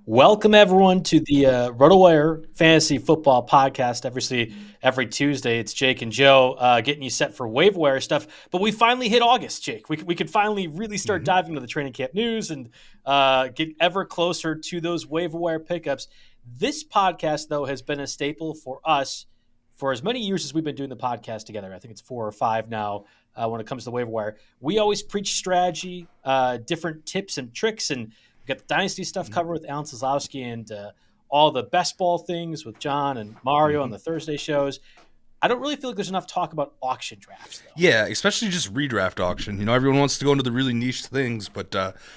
Welcome everyone to the RotoWire Fantasy Football Podcast. Obviously, every Tuesday it's Jake and Joe getting you set for waiver wire stuff. But we finally hit August, Jake. We could finally really start diving into the training camp news and get ever closer to those waiver wire pickups. This podcast, though, has been a staple for us for as many years as we've been doing the podcast together. I think it's 4 or 5 now when it comes to the waiver wire. We always preach strategy, different tips and tricks, and we got the Dynasty stuff covered with Alan Seslowsky and all the best ball things with John and Mario on the Thursday shows. I don't really feel like there's enough talk about auction drafts, though. Yeah, especially just redraft auction. You know, everyone wants to go into the really niche things, but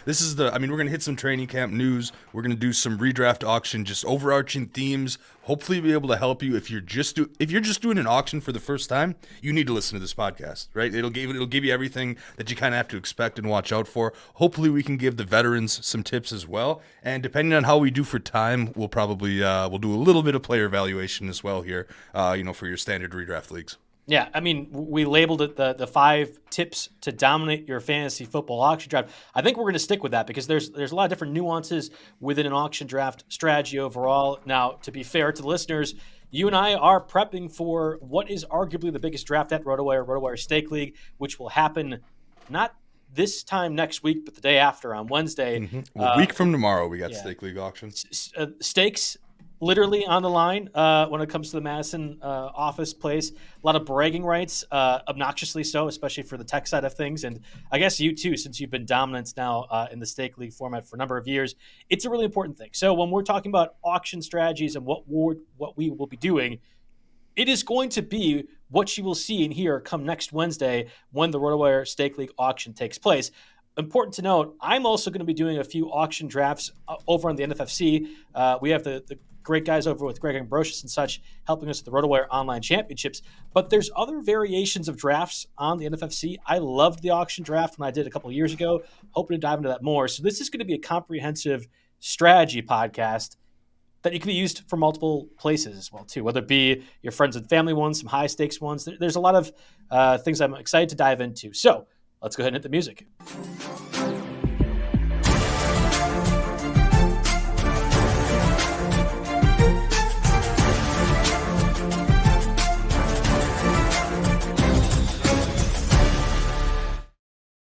this is we're going to hit some training camp news. We're going to do some redraft auction, just overarching themes. Hopefully be able to help you if you're just doing an auction for the first time. You need to listen to this podcast, right? It'll give you everything that you kind of have to expect and watch out for. Hopefully we can give the veterans some tips as well. And depending on how we do for time, we'll probably we'll do a little bit of player evaluation as well here. For your standard redraft leagues. Yeah, I mean, we labeled it the 5 tips to dominate your fantasy football auction draft. I think we're going to stick with that because there's a lot of different nuances within an auction draft strategy overall. Now, to be fair to the listeners, you and I are prepping for what is arguably the biggest draft at RotoWire Stake League, which will happen not this time next week, but the day after on Wednesday. A week from tomorrow, we got Stake League auctions. Stakes literally on the line when it comes to the Madison office place. A lot of bragging rights, obnoxiously so, especially for the tech side of things. And I guess you too, since you've been dominant now in the Stake League format for a number of years, it's a really important thing. So when we're talking about auction strategies and what we will be doing, it is going to be what you will see and hear come next Wednesday when the RotoWire Stake League auction takes place. Important to note, I'm also going to be doing a few auction drafts over on the NFFC. We have the great guys over with Greg Ambrosius and such helping us with the RotoWire Online Championships. But there's other variations of drafts on the NFFC. I loved the auction draft when I did a couple of years ago. Hoping to dive into that more. So this is going to be a comprehensive strategy podcast that you can be used for multiple places as well, too, whether it be your friends and family ones, some high-stakes ones. There's a lot of things I'm excited to dive into. So let's go ahead and hit the music.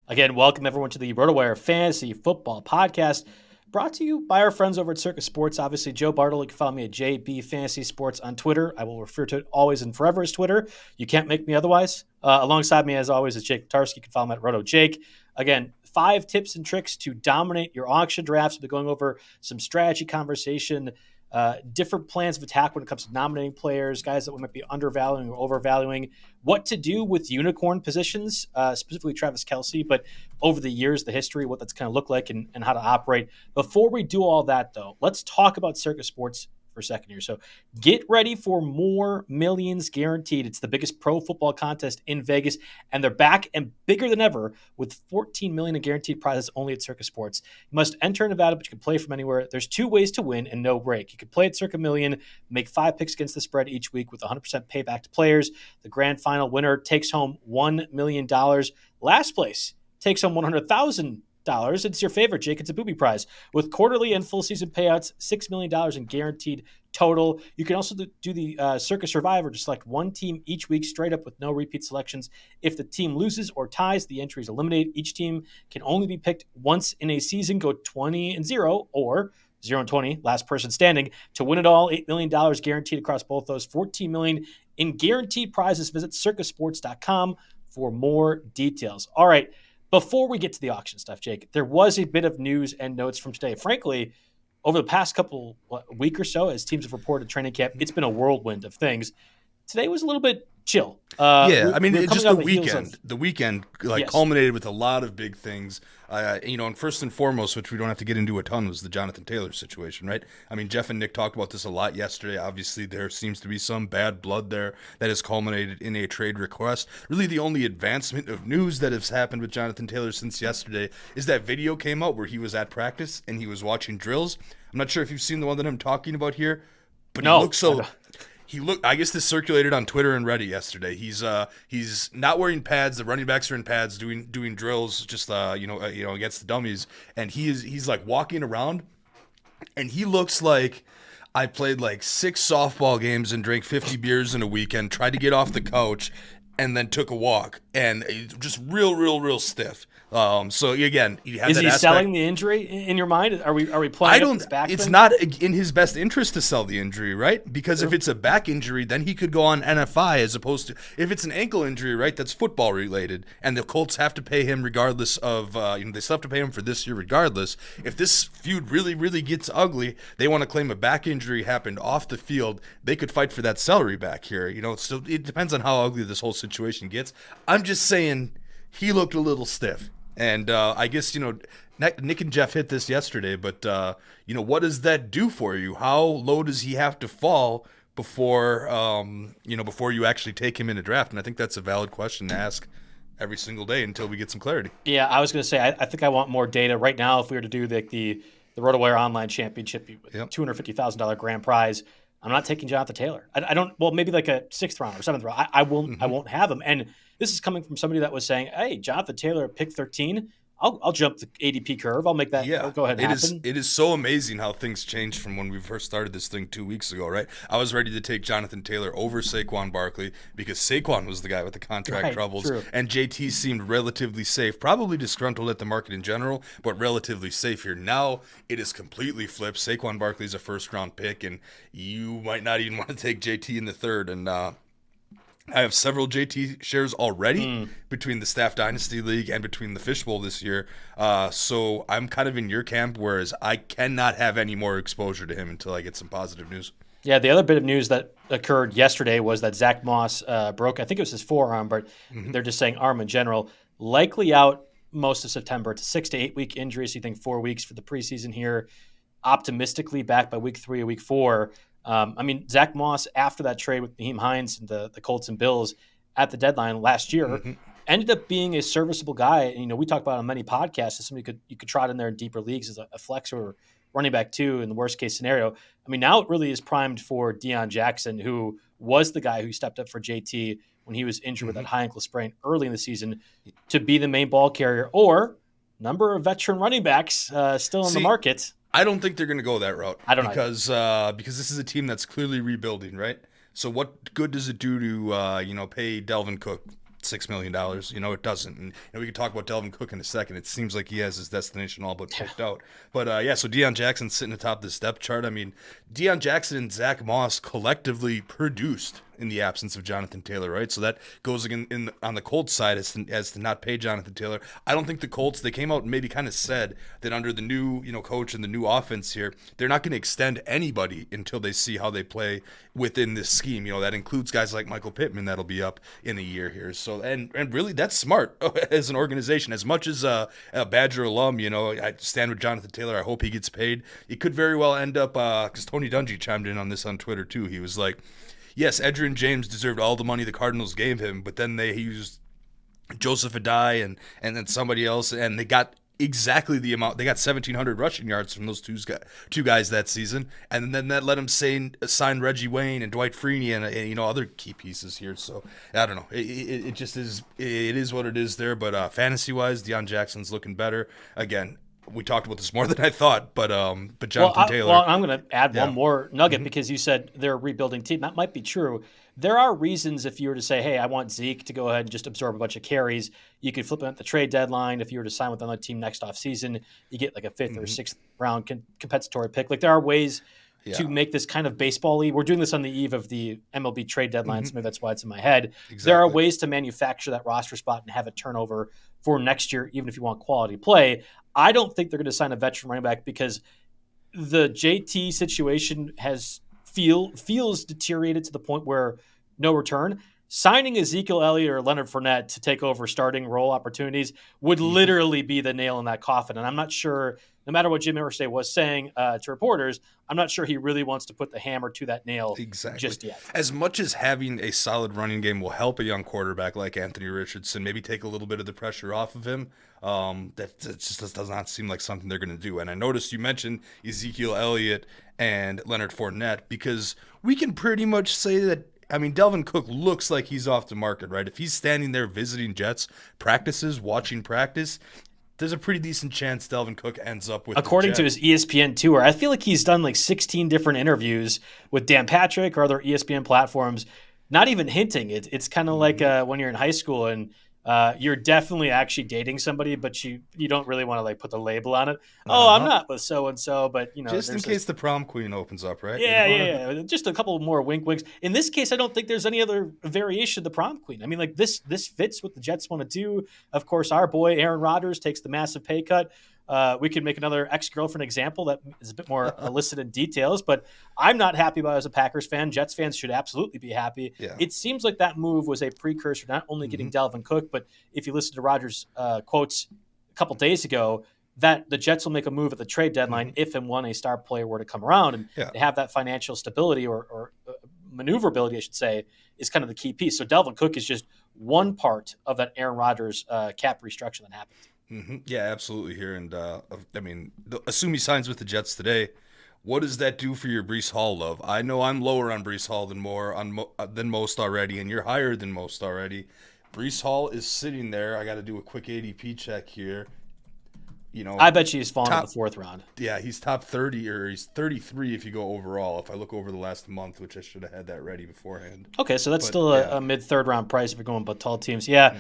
Again, welcome everyone to the RotoWire Fantasy Football Podcast, brought to you by our friends over at Circa Sports. Obviously, Joe Bartel. You can follow me at JB Fantasy Sports on Twitter. I will refer to it always and forever as Twitter. You can't make me otherwise. Alongside me, as always, is Jake Letarski. You can follow me at RotoJake. Again, 5 tips and tricks to dominate your auction drafts. We'll be going over some strategy conversation, different plans of attack when it comes to nominating players, guys that we might be undervaluing or overvaluing, what to do with unicorn positions, specifically Travis Kelce, but over the years, the history, what that's kind of looked like and how to operate. Before we do all that, though, let's talk about Circa Sports for a second here. So get ready for more millions guaranteed. It's the biggest pro football contest in Vegas, and they're back and bigger than ever with 14 million in guaranteed prizes only at Circa Sports. You must enter in Nevada, but you can play from anywhere. There's 2 ways to win and no break. You can play at Circa Million, make 5 picks against the spread each week with 100% payback to players. The grand final winner takes home $1 million. Last place takes home $100,000. It's your favorite, Jake. It's a booby prize with quarterly and full season payouts, $6 million in guaranteed total. You can also do the Circa Survivor, just select one team each week straight up with no repeat selections. If the team loses or ties, the entry is eliminated. Each team can only be picked once in a season. Go 20-0 or 0-20, last person standing to win it all. $8 million guaranteed across both those. $14 million in guaranteed prizes. Visit circasports.com for more details. All right. Before we get to the auction stuff, Jake, there was a bit of news and notes from today. Frankly, over the past week or so, as teams have reported training camp, it's been a whirlwind of things. Today was a little bit chill. It's just the weekend. The weekend Yes. culminated with a lot of big things. And first and foremost, which we don't have to get into a ton, was the Jonathan Taylor situation, right? I mean, Jeff and Nick talked about this a lot yesterday. Obviously, there seems to be some bad blood there that has culminated in a trade request. Really, the only advancement of news that has happened with Jonathan Taylor since yesterday is that video came out where he was at practice and he was watching drills. I'm not sure if you've seen the one that I'm talking about here, but No, he looks so... I guess this circulated on Twitter and Reddit yesterday. He's not wearing pads. The running backs are in pads doing drills just against the dummies, and he's like walking around, And he looks like I played like 6 softball games and drank 50 beers in a weekend, tried to get off the couch, and then took a walk. And just real stiff. So again, you have Is that he aspect. selling the injury in your mind? Are we playing? I don't. This back It's thing? not in his best interest to sell the injury, right? Because if it's a back injury, then he could go on NFI as opposed to if it's an ankle injury, right? That's football related, and the Colts have to pay him regardless of they still have to pay him for this year regardless. If this feud really gets ugly, they want to claim a back injury happened off the field. They could fight for that salary back here. So it depends on how ugly this whole situation gets. I'm just saying he looked a little stiff. And I guess, Nick and Jeff hit this yesterday, but, what does that do for you? How low does he have to fall before you actually take him in a draft? And I think that's a valid question to ask every single day until we get some clarity. Yeah, I was going to say, I think I want more data. Right now, if we were to do the RotoWire Online Championship, $250,000 grand prize, I'm not taking Jonathan Taylor. I don't. Well, maybe like a 6th round or 7th round. I won't have him. And this is coming from somebody that was saying, "Hey, Jonathan Taylor, pick 13. I'll jump the ADP curve. I'll make that go ahead and happen." It is so amazing how things changed from when we first started this thing 2 weeks ago, right? I was ready to take Jonathan Taylor over Saquon Barkley because Saquon was the guy with the contract troubles, and JT seemed relatively safe, probably disgruntled at the market in general, but relatively safe here. Now it is completely flipped. Saquon Barkley's a 1st-round pick, and you might not even want to take JT in the 3rd, and I have several JT shares already between the Staff Dynasty League and between the Fishbowl this year. So I'm kind of in your camp, whereas I cannot have any more exposure to him until I get some positive news. Yeah, the other bit of news that occurred yesterday was that Zach Moss broke, I think it was his forearm, but they're just saying arm in general, likely out most of September. It's a 6 to 8 week injury, so you think 4 weeks for the preseason here. Optimistically back by week 3 or week 4. Zach Moss, after that trade with Naheem Hines and the Colts and Bills at the deadline last year, ended up being a serviceable guy. And, we talked about on many podcasts as somebody you could trot in there in deeper leagues as a flex or running back too in the worst case scenario. Now it really is primed for Deion Jackson, who was the guy who stepped up for JT when he was injured with that high ankle sprain early in the season to be the main ball carrier, or number of veteran running backs still in the market. I don't think they're going to go that route. I don't because this is a team that's clearly rebuilding, right? So what good does it do to pay Dalvin Cook $6 million? It doesn't. And we can talk about Dalvin Cook in a second. It seems like he has his destination all but picked out. But so Deion Jackson's sitting atop the depth chart. Deion Jackson and Zach Moss collectively produced in the absence of Jonathan Taylor, right? So that goes again on the Colts side as to not pay Jonathan Taylor. I don't think the Colts, they came out and maybe kind of said that under the new coach and the new offense here, they're not going to extend anybody until they see how they play within this scheme. That includes guys like Michael Pittman that'll be up in a year here. So and really that's smart as an organization. As much as a Badger alum, I stand with Jonathan Taylor. I hope he gets paid. It could very well end up because Tony Dungy chimed in on this on Twitter too. He was like, yes, Edgerrin James deserved all the money the Cardinals gave him, but then they used Joseph Adai and then somebody else, and they got exactly the amount. They got 1,700 rushing yards from those two guys that season, and then that let him sign Reggie Wayne and Dwight Freeney and other key pieces here. So I don't know. It just is. It is what it is there. But fantasy wise, Deion Jackson's looking better again. We talked about this more than I thought, but Jonathan Taylor. Well, I'm going to add one more nugget because you said they're a rebuilding team. That might be true. There are reasons if you were to say, hey, I want Zeke to go ahead and just absorb a bunch of carries. You could flip him at the trade deadline. If you were to sign with another team next offseason, you get like a 5th or 6th round compensatory pick. Like there are ways to make this kind of baseball-y. We're doing this on the eve of the MLB trade deadline, so maybe that's why it's in my head. Exactly. There are ways to manufacture that roster spot and have it turn over for next year, even if you want quality play. I don't think they're going to sign a veteran running back because the JT situation feels deteriorated to the point where no return. Signing Ezekiel Elliott or Leonard Fournette to take over starting role opportunities would literally be the nail in that coffin. And I'm not sure, no matter what Jim Irsay was saying to reporters, I'm not sure he really wants to put the hammer to that nail just yet. As much as having a solid running game will help a young quarterback like Anthony Richardson, maybe take a little bit of the pressure off of him, that just does not seem like something they're going to do. And I noticed you mentioned Ezekiel Elliott and Leonard Fournette because we can pretty much say that Dalvin Cook looks like he's off the market, right? If he's standing there visiting Jets practices, watching practice, there's a pretty decent chance Dalvin Cook ends up with according to his ESPN tour. I feel like he's done like 16 different interviews with Dan Patrick or other ESPN platforms, not even hinting. It's kind of like when you're in high school and you're definitely actually dating somebody, but you don't really want to like put the label on it. Oh, I'm not with so and so, but just in case the prom queen opens up, right? Yeah. Just a couple more winks. In this case, I don't think there's any other variation of the prom queen. I mean, like this fits what the Jets want to do. Of course, our boy Aaron Rodgers takes the massive pay cut. We could make another ex-girlfriend example that is a bit more illicit in details, but I'm not happy about it as a Packers fan. Jets fans should absolutely be happy. Yeah. It seems like that move was a precursor, not only getting Dalvin Cook, but if you listen to Rodgers' quotes a couple days ago, that the Jets will make a move at the trade deadline if and when a star player were to come around, and to have that financial stability or maneuverability, I should say, is kind of the key piece. So Dalvin Cook is just one part of that Aaron Rodgers cap restructure that happened. Mm-hmm. Yeah, absolutely here. And I mean, assume he signs with the Jets today. What does that do for your Breece Hall love? I know I'm lower on Breece Hall than most already, and you're higher than most already. Breece Hall is sitting there. I got to do a quick ADP check here. I bet you he's fallen in the fourth round. Yeah, he's top 30, or he's 33 if you go overall. If I look over the last month, which I should have had that ready beforehand. Okay, so that's still a mid-third round price if you're going with tall teams. Yeah,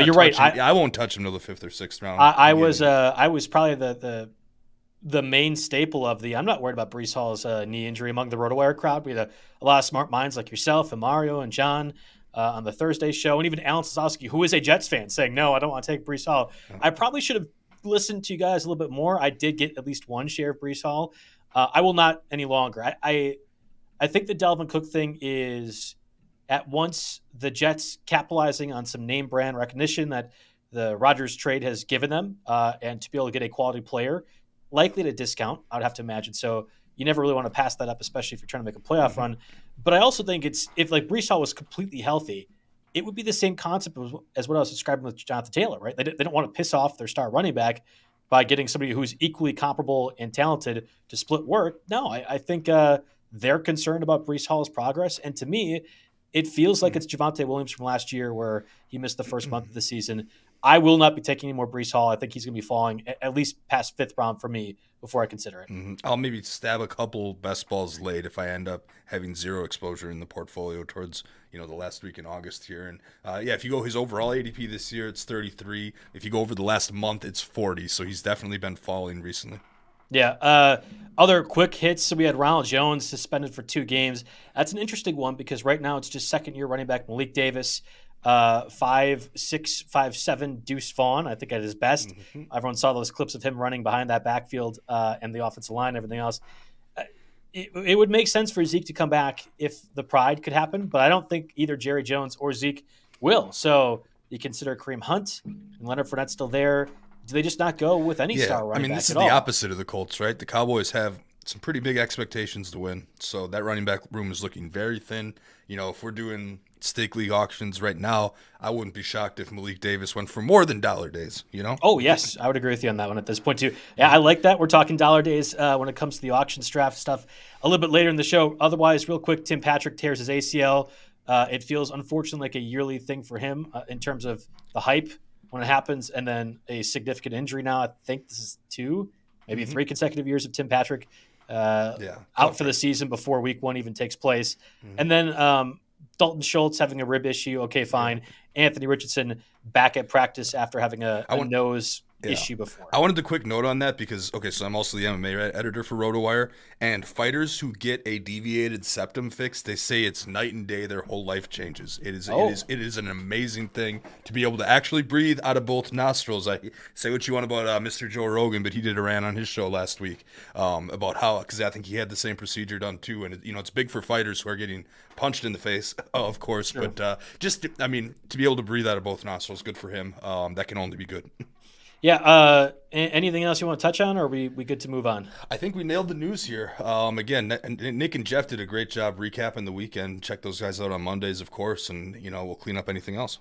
you're right. I won't touch him till the 5th or 6th round. I was probably the main staple of the. I'm not worried about Breece Hall's knee injury among the RotoWire crowd. We had a lot of smart minds like yourself and Mario and John on the Thursday show, and even Alan Seslowsky, who is a Jets fan, saying, no, I don't want to take Breece Hall. I probably should have listened to you guys a little bit more. I did get at least one share of Breece Hall. I will not any longer. I think the Dalvin Cook thing is at once the Jets capitalizing on some name brand recognition that the Rodgers trade has given them, and to be able to get a quality player, likely at a discount, I would have to imagine. So you never really want to pass that up, especially if you're trying to make a playoff run. But I also think if like Breece Hall was completely healthy, it would be the same concept as what I was describing with Jonathan Taylor, right? They don't want to piss off their star running back by getting somebody who's equally comparable and talented to split work. No, I think they're concerned about Breece Hall's progress. And to me, it feels like it's Javonte Williams from last year where he missed the first month of the season. I will not be taking any more Breece Hall. I think he's going to be falling at least past 5th round for me before I consider it. I'll maybe stab a couple best balls late if I end up having zero exposure in the portfolio towards the last week in August here. And if you go his overall ADP this year, it's 33. If you go over the last month, it's 40. So he's definitely been falling recently. Yeah. Other quick hits. So we had Ronald Jones suspended for 2 games. That's an interesting one because right now it's just second-year running back Malik Davis. 5'6", 5'7", Deuce Vaughn, I think at his best. Everyone saw those clips of him running behind that backfield and the offensive line and everything else. It would make sense for Zeke to come back if the pride could happen, but I don't think either Jerry Jones or Zeke will. So you consider Kareem Hunt and Leonard Fournette still there. Do they just not go with any star running back? I mean, this is the opposite of the Colts, right? The Cowboys have some pretty big expectations to win, so that running back room is looking very thin. If we're doing stake league auctions right now, I wouldn't be shocked if Malik Davis went for more than dollar days, Oh, yes. I would agree with you on that one at this point, too. Yeah, I like that. We're talking dollar days when it comes to the auctions draft stuff a little bit later in the show. Otherwise, real quick, Tim Patrick tears his ACL. It feels, unfortunately, like a yearly thing for him in terms of the hype when it happens, and then a significant injury now. I think this is 2, maybe 3 consecutive years of Tim Patrick out for the season before week 1 even takes place. And then Dalton Schultz having a rib issue. Okay, fine. Anthony Richardson back at practice after having a nose issue before. I wanted a quick note on that because, so I'm also the MMA editor for RotoWire, and fighters who get a deviated septum fix, they say it's night and day. Their whole life changes. It is an amazing thing to be able to actually breathe out of both nostrils. I say what you want about Mr. Joe Rogan, but he did a rant on his show last week about how, because I think he had the same procedure done too, and it's big for fighters who are getting punched in the face, of course, sure. But to be able to breathe out of both nostrils, good for him. That can only be good. Yeah. Anything else you want to touch on, or are we good to move on? I think we nailed the news here. Again, Nick and Jeff did a great job recapping the weekend. Check those guys out on Mondays, of course, and we'll clean up anything else.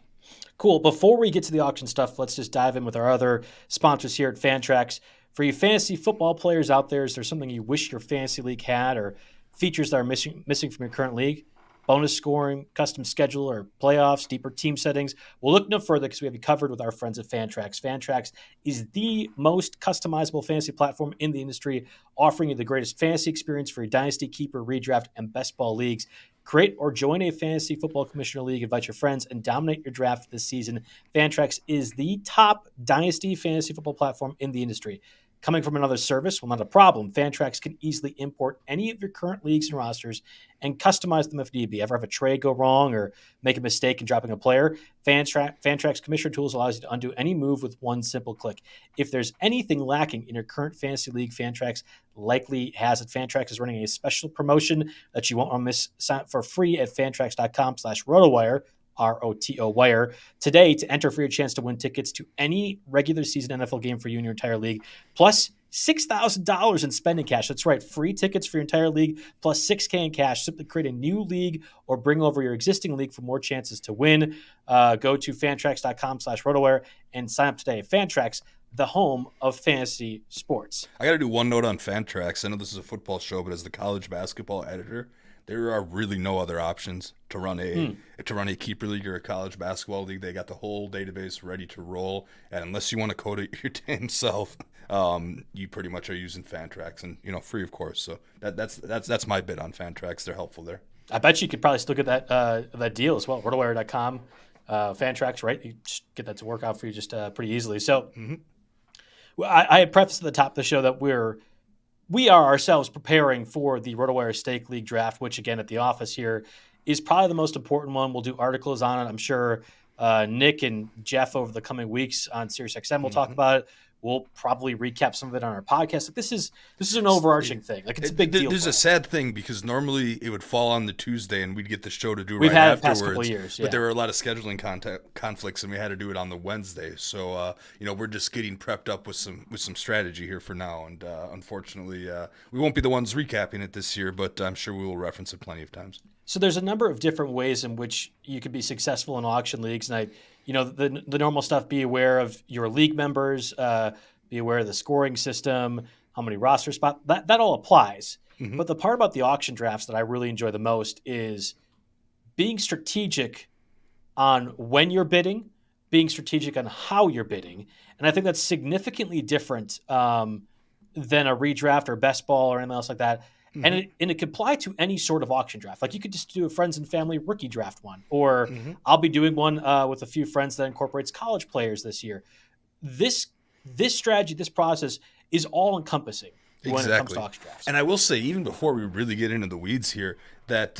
Cool. Before we get to the auction stuff, let's just dive in with our other sponsors here at Fantrax. For you fantasy football players out there, is there something you wish your fantasy league had, or features that are missing from your current league? bonus scoring, custom schedule or playoffs, deeper team settings. We'll look no further because we have you covered with our friends at Fantrax. Fantrax is the most customizable fantasy platform in the industry, offering you the greatest fantasy experience for your dynasty, keeper, redraft, and best ball leagues. Create or join a fantasy football commissioner league, invite your friends, and dominate your draft this season. Fantrax is the top dynasty fantasy football platform in the industry. Coming from another service, well, not a problem. Fantrax can easily import any of your current leagues and rosters and customize them if need be. Ever have a trade go wrong or make a mistake in dropping a player? Fantrax Commissioner Tools allows you to undo any move with one simple click. If there's anything lacking in your current fantasy league, Fantrax likely has it. Fantrax is running a special promotion that you won't want to miss. Sign up for free at fantrax.com/RotoWire, ROTO-WIRE, today to enter for your chance to win tickets to any regular season NFL game for you and your entire league, plus $6,000 in spending cash. That's right, free tickets for your entire league, plus $6,000 in cash. Simply create a new league or bring over your existing league for more chances to win. Go to fantrax.com/RotoWire and sign up today. Fantrax, the home of fantasy sports. I got to do one note on Fantrax. I know this is a football show, but as the college basketball editor, there are really no other options to run a keeper league or a college basketball league. They got the whole database ready to roll, and unless you want to code it your damn self, you pretty much are using Fantrax, and free, of course. So that's my bit on Fantrax. They're helpful there. I bet you could probably still get that deal as well. RotoWire.com, Fantrax, right? You just get that to work out for you just pretty easily. So. I had prefaced at the top of the show that we are ourselves preparing for the RotoWire Stake League draft, which again at the office here is probably the most important one. We'll do articles on it. I'm sure Nick and Jeff over the coming weeks on SiriusXM will talk about it. We'll probably recap some of it on our podcast. Like this is an overarching thing. Like it's a big deal. There's a sad thing because normally it would fall on the Tuesday and we'd get the show to do We've right had afterwards. It past couple years, yeah. But there were a lot of scheduling conflicts and we had to do it on the Wednesday. So we're just getting prepped up with some strategy here for now. And unfortunately, we won't be the ones recapping it this year, but I'm sure we will reference it plenty of times. So there's a number of different ways in which you could be successful in auction leagues, and the normal stuff. Be aware of your league members. Be aware of the scoring system, how many roster spots. That all applies. Mm-hmm. But the part about the auction drafts that I really enjoy the most is being strategic on when you're bidding, being strategic on how you're bidding, and I think that's significantly different than a redraft or best ball or anything else like that. Mm-hmm. And it could apply to any sort of auction draft. Like you could just do a friends and family rookie draft one, or I'll be doing one with a few friends that incorporates college players this year. This strategy, this process is all encompassing when it comes to auction drafts. And I will say, even before we really get into the weeds here, that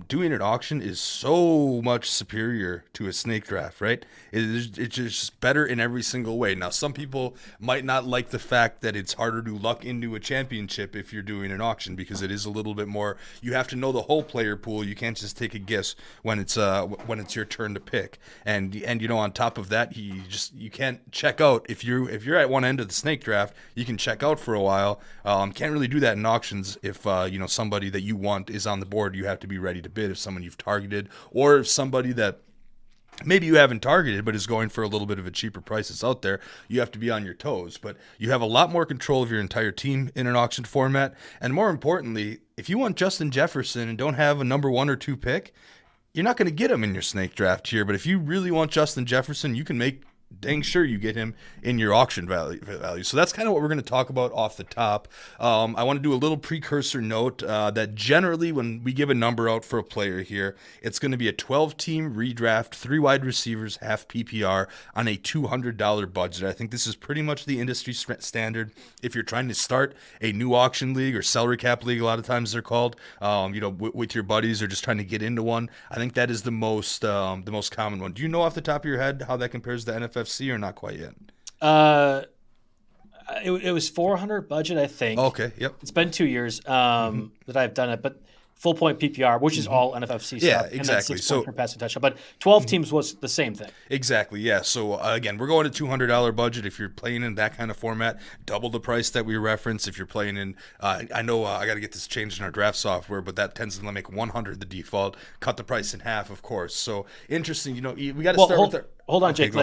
doing an auction is so much superior to a snake draft, right? It's just better in every single way. Now, some people might not like the fact that it's harder to luck into a championship if you're doing an auction because it is a little bit more. You have to know the whole player pool. You can't just take a guess when it's your turn to pick. And on top of that, you can't check out if you're at one end of the snake draft. You can check out for a while. Can't really do that in auctions if somebody that you want is on the board. You have to be ready to bid if someone you've targeted, or if somebody that maybe you haven't targeted but is going for a little bit of a cheaper price that's out there. You have to be on your toes, but you have a lot more control of your entire team in an auction format. And more importantly, if you want Justin Jefferson and don't have a number 1 or 2 pick, you're not going to get him in your snake draft here. But if you really want Justin Jefferson, you can make dang sure you get him in your auction value. So that's kind of what we're going to talk about off the top. I want to do a little precursor note that generally when we give a number out for a player here, it's going to be a 12-team redraft, 3 wide receivers, half PPR on a $200 budget. I think this is pretty much the industry standard. If you're trying to start a new auction league or salary cap league, a lot of times they're called, with your buddies or just trying to get into one, I think that is the most common one. Do you know off the top of your head how that compares to NFFC or not quite yet? It was $400 budget, I think. Okay, yep. It's been 2 years that I've done it, but full point PPR, which is all NFFC stuff. Yeah, exactly. And then 6 points per passing touchdown. But 12 teams was the same thing. Exactly, yeah. So, again, we're going to $200 budget. If you're playing in that kind of format, double the price that we reference. If you're playing in, I know I got to get this changed in our draft software, but that tends to make 100 the default. Cut the price in half, of course. So, interesting. We got to start with Hold on, Jake.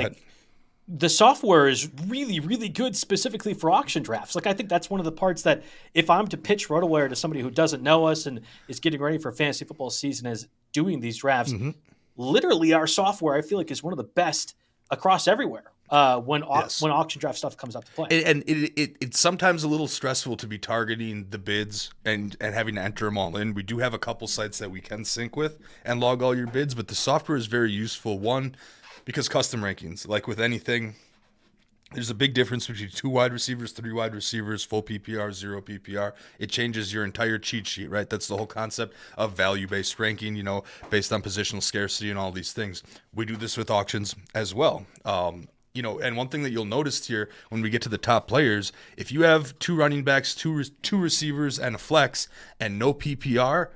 The software is really, really good specifically for auction drafts. I think that's one of the parts that if I'm to pitch RotoWire to somebody who doesn't know us and is getting ready for fantasy football season, doing these drafts. Literally, our software, I feel like, is one of the best across everywhere when auction draft stuff comes up to play. And it's sometimes a little stressful to be targeting the bids and having to enter them all in. We do have a couple sites that we can sync with and log all your bids, but the software is very useful. One, because custom rankings, like with anything, there's a big difference between 2 wide receivers, 3 wide receivers, full PPR, 0 PPR. It changes your entire cheat sheet, right? That's the whole concept of value-based ranking, you know, based on positional scarcity and all these things. We do this with auctions as well. You know, and one thing that you'll notice here when we get to the top players, if you have 2 running backs, two receivers, and a flex, and no PPR,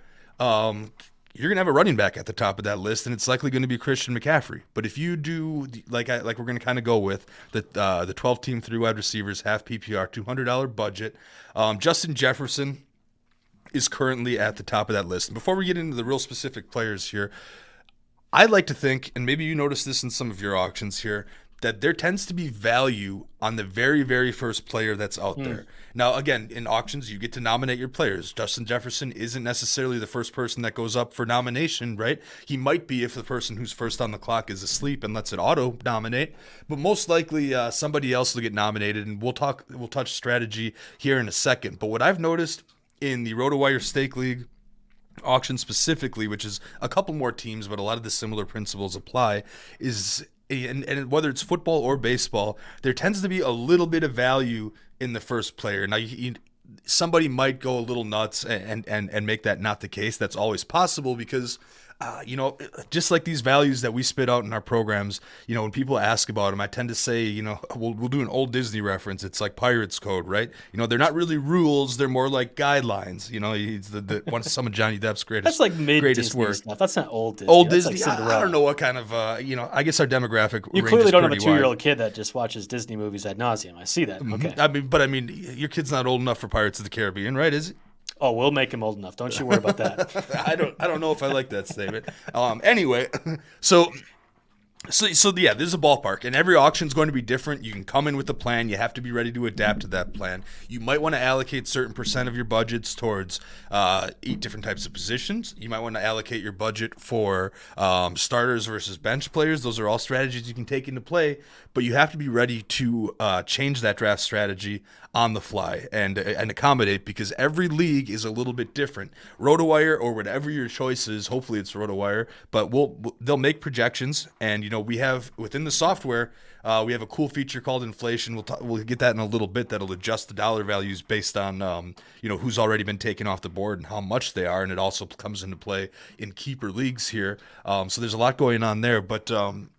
you're going to have a running back at the top of that list, and it's likely going to be Christian McCaffrey. But if you do, like we're going to kind of go with, the 12-team 3 wide receivers, half PPR, $200 budget, Justin Jefferson is currently at the top of that list. And before we get into the real specific players here, I'd like to think, and maybe you noticed this in some of your auctions here, that there tends to be value on the very, very first player that's out there. Now, again, in auctions, you get to nominate your players. Justin Jefferson isn't necessarily the first person that goes up for nomination, right? He might be if the person who's first on the clock is asleep and lets it auto-nominate, but most likely somebody else will get nominated, and we'll touch strategy here in a second. But what I've noticed in the RotoWire Stake League auction specifically, which is a couple more teams, but a lot of the similar principles apply, is... And whether it's football or baseball, there tends to be a little bit of value in the first player. Now, somebody might go a little nuts and make that not the case. That's always possible because, you know, just like these values that we spit out in our programs, you know, when people ask about them, I tend to say, you know, we'll do an old Disney reference. It's like Pirates Code, right? You know, they're not really rules. They're more like guidelines. You know, it's some of Johnny Depp's greatest. That's like greatest work. Stuff. That's not old Disney. Old That's Disney. Like I don't know what kind of, you know, I guess our demographic. You clearly don't have a 2-year-old kid that just watches Disney movies ad nauseum. I see that. Okay. I mean, your kid's not old enough for Pirates of the Caribbean, right? Is it? Oh, we'll make him old enough. Don't you worry about that. I don't know if I like that statement. Anyway, so yeah, there's a ballpark, and every auction is going to be different. You can come in with a plan. You have to be ready to adapt to that plan. You might want to allocate certain percent of your budgets towards 8 different types of positions. You might want to allocate your budget for starters versus bench players. Those are all strategies you can take into play, but you have to be ready to change that draft strategy on the fly and accommodate, because every league is a little bit different. RotoWire, or whatever your choice is, hopefully it's RotoWire, but they'll make projections, and you know, we have within the software, we have a cool feature called inflation. We'll get that in a little bit. That'll adjust the dollar values based on you know, who's already been taken off the board and how much they are, and it also comes into play in keeper leagues here. So there's a lot going on there, but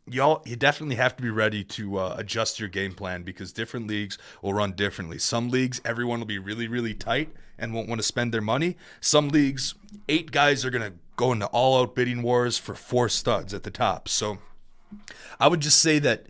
you definitely have to be ready to adjust your game plan, because different leagues will run differently. Some leagues, everyone will be really, really tight and won't want to spend their money. Some leagues, 8 guys are going to go into all-out bidding wars for 4 studs at the top. So I would just say that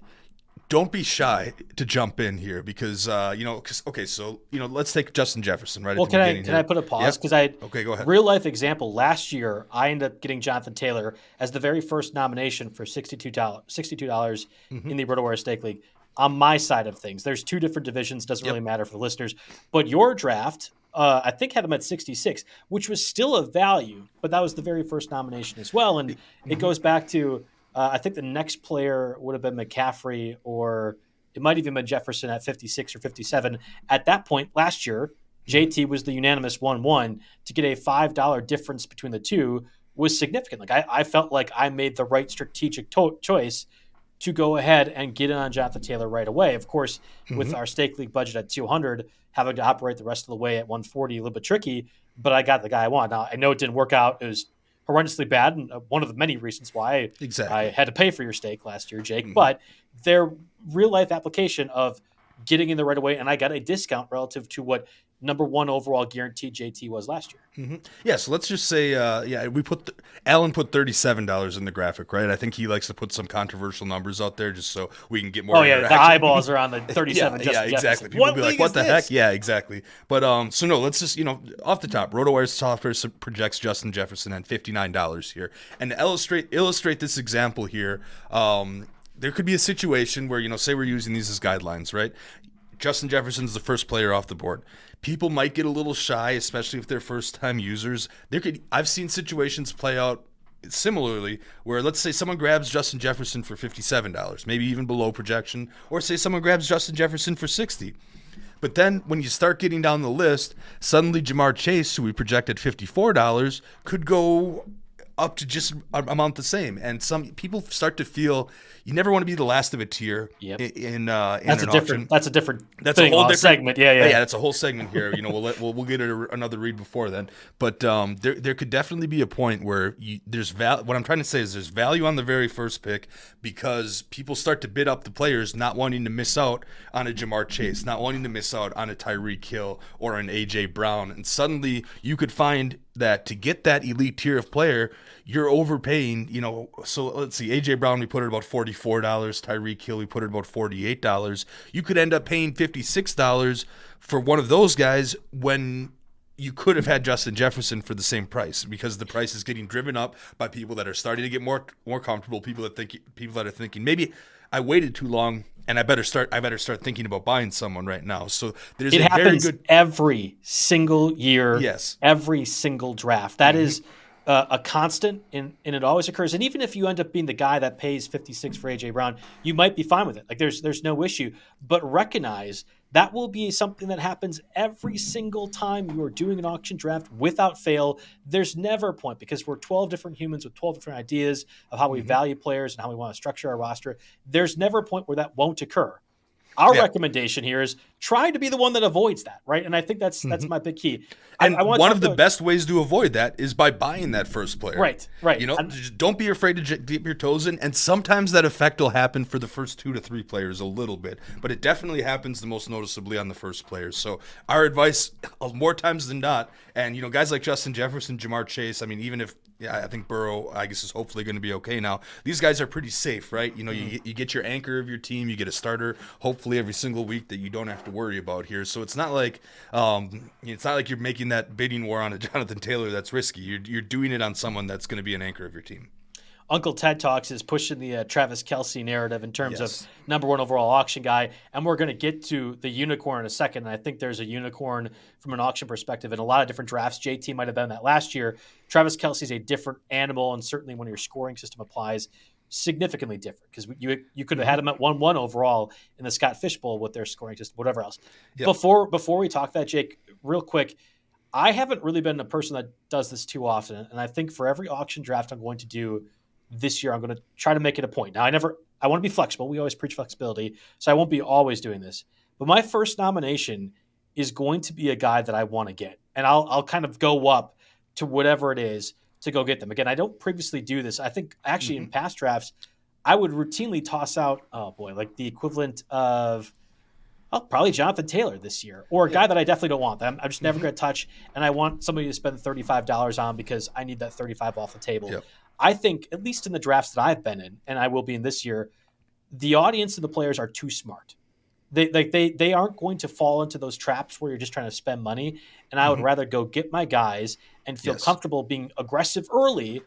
don't be shy to jump in here, because you know, so you know, let's take Justin Jefferson right. Well, at the beginning can I put a pause, because okay, go ahead. Real life example. Last year, I ended up getting Jonathan Taylor as the very first nomination for $62 in the RotoWire Stake League. On my side of things, there's 2 different divisions. Doesn't really matter for the listeners, but your draft, I think, had him at 66, which was still a value, but that was the very first nomination as well, and it goes back to. I think the next player would have been McCaffrey, or it might even been Jefferson at 56 or 57. At that point last year, JT was the unanimous 1-1. To get a $5 difference between the two was significant. Like I felt like I made the right strategic choice to go ahead and get in on Jonathan Taylor right away. Of course, with our stake league budget at 200, having to operate the rest of the way at 140, a little bit tricky, but I got the guy I want. Now, I know it didn't work out. It was horrendously bad, and one of the many reasons why I had to pay for your stake last year, Jake. But their real-life application of getting in the right away, and I got a discount relative to what number 1 overall guaranteed JT was last year. Yeah, so let's just say, we Alan put $37 in the graphic, right? I think he likes to put some controversial numbers out there just so we can get more. The eyeballs are on the 37. yeah, exactly. People will be like, "What the heck?" Yeah, exactly. But so no, let's just off the top, RotoWire software projects Justin Jefferson at $59 here, and to illustrate this example here. There could be a situation where, say we're using these as guidelines, right? Justin Jefferson's the first player off the board. People might get a little shy, especially if they're first-time users. I've seen situations play out similarly, where let's say someone grabs Justin Jefferson for $57, maybe even below projection, or say someone grabs Justin Jefferson for $60. But then when you start getting down the list, suddenly Jamar Chase, who we projected $54, could go up to just amount the same. And some people start to feel you never want to be the last of a tier in that's an a different auction. that's a different That's thing, a whole different segment. Yeah. That's a whole segment here. We'll get another read before then. But there could definitely be a point where there's what I'm trying to say is there's value on the very first pick because people start to bid up the players, not wanting to miss out on a Jamar Chase, not wanting to miss out on a Tyreek Hill or an AJ Brown, and suddenly you could find that to get that elite tier of player, you're overpaying, so let's see, AJ Brown, we put it about $44, Tyreek Hill, we put it about $48. You could end up paying $56 for one of those guys when you could have had Justin Jefferson for the same price because the price is getting driven up by people that are starting to get more comfortable, people that are thinking, maybe I waited too long and I better start thinking about buying someone right now. So there's it happens every single year. Yes. Every single draft. That is a constant, and it always occurs. And even if you end up being the guy that pays $56 for AJ Brown, you might be fine with it. Like there's no issue. But recognize that will be something that happens every single time you are doing an auction draft without fail. There's never a point because we're 12 different humans with 12 different ideas of how we value players and how we want to structure our roster. There's never a point where that won't occur. Our recommendation here is try to be the one that avoids that, right? And I think that's my big key. And one of the best ways to avoid that is by buying that first player. Right. Just don't be afraid to dip your toes in. And sometimes that effect will happen for the first 2 to 3 players a little bit, but it definitely happens the most noticeably on the first players. So our advice, more times than not, and guys like Justin Jefferson, Jamar Chase, I mean, even if I think Burrow, I guess, is hopefully going to be okay now. These guys are pretty safe, right? You get your anchor of your team, you get a starter, hopefully every single week that you don't have to worry about here. So it's not like you're making that bidding war on a Jonathan Taylor that's risky. You're doing it on someone that's going to be an anchor of your team. Uncle Ted Talks is pushing the Travis Kelce narrative in terms of number 1 overall auction guy, and we're going to get to the unicorn in a second. And I think there's a unicorn from an auction perspective in a lot of different drafts. JT might have done that last year. Travis Kelce is a different animal, and certainly when your scoring system applies, significantly different because you could have had him at 1-1 overall in the Scott Fish Bowl with their scoring system, whatever else. Yep. Before we talk that, Jake, real quick, I haven't really been a person that does this too often, and I think for every auction draft I'm going to do this year, I'm going to try to make it a point. Now, I want to be flexible. We always preach flexibility, so I won't be always doing this. But my first nomination is going to be a guy that I want to get, and I'll kind of go up to whatever it is to go get them. Again, I don't previously do this. I think actually in past drafts, I would routinely toss out, like the equivalent of probably Jonathan Taylor this year, or a guy that I definitely don't want. I'm just never going to touch, and I want somebody to spend $35 on because I need that $35 off the table. Yep. I think, at least in the drafts that I've been in, and I will be in this year, the audience and the players are too smart. They aren't going to fall into those traps where you're just trying to spend money. And I would rather go get my guys and feel comfortable being aggressive early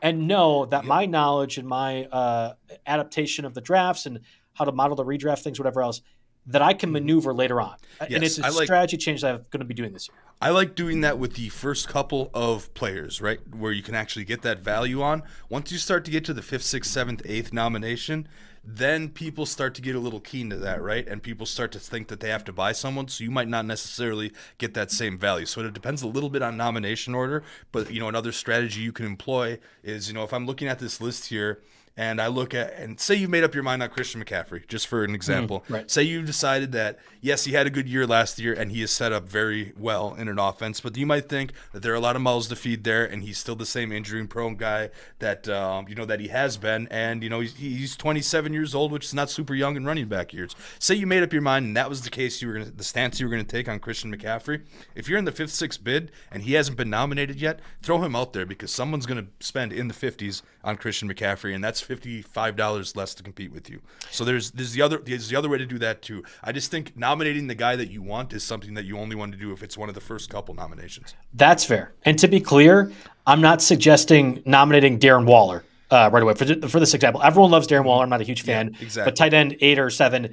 and know that my knowledge and my adaptation of the drafts and how to model the redraft things, whatever else, that I can maneuver later on. Yes, and it's a strategy change that I'm going to be doing this year. I like doing that with the first couple of players, right, where you can actually get that value on. Once you start to get to the 5th, 6th, 7th, 8th nomination, then people start to get a little keen to that, right? And people start to think that they have to buy someone, so you might not necessarily get that same value. So it depends a little bit on nomination order, but another strategy you can employ is, if I'm looking at this list here, and I look at, and say you've made up your mind on Christian McCaffrey, just for an example. Right. Say you've decided that, yes, he had a good year last year, and he is set up very well in an offense, but you might think that there are a lot of mouths to feed there, and he's still the same injury-prone guy that, that he has been, and, he's 27 years old, which is not super young in running back years. Say you made up your mind, and that was the case, the stance you were going to take on Christian McCaffrey. If you're in the 5th, 6th bid, and he hasn't been nominated yet, throw him out there, because someone's going to spend in the 50s on Christian McCaffrey, and that's $55 less to compete with you. So there's the other way to do that too. I just think nominating the guy that you want is something that you only want to do if it's one of the first couple nominations. That's fair. And to be clear, I'm not suggesting nominating Darren Waller right away. For this example, everyone loves Darren Waller. I'm not a huge fan. Yeah, exactly. But tight end 8 or 7,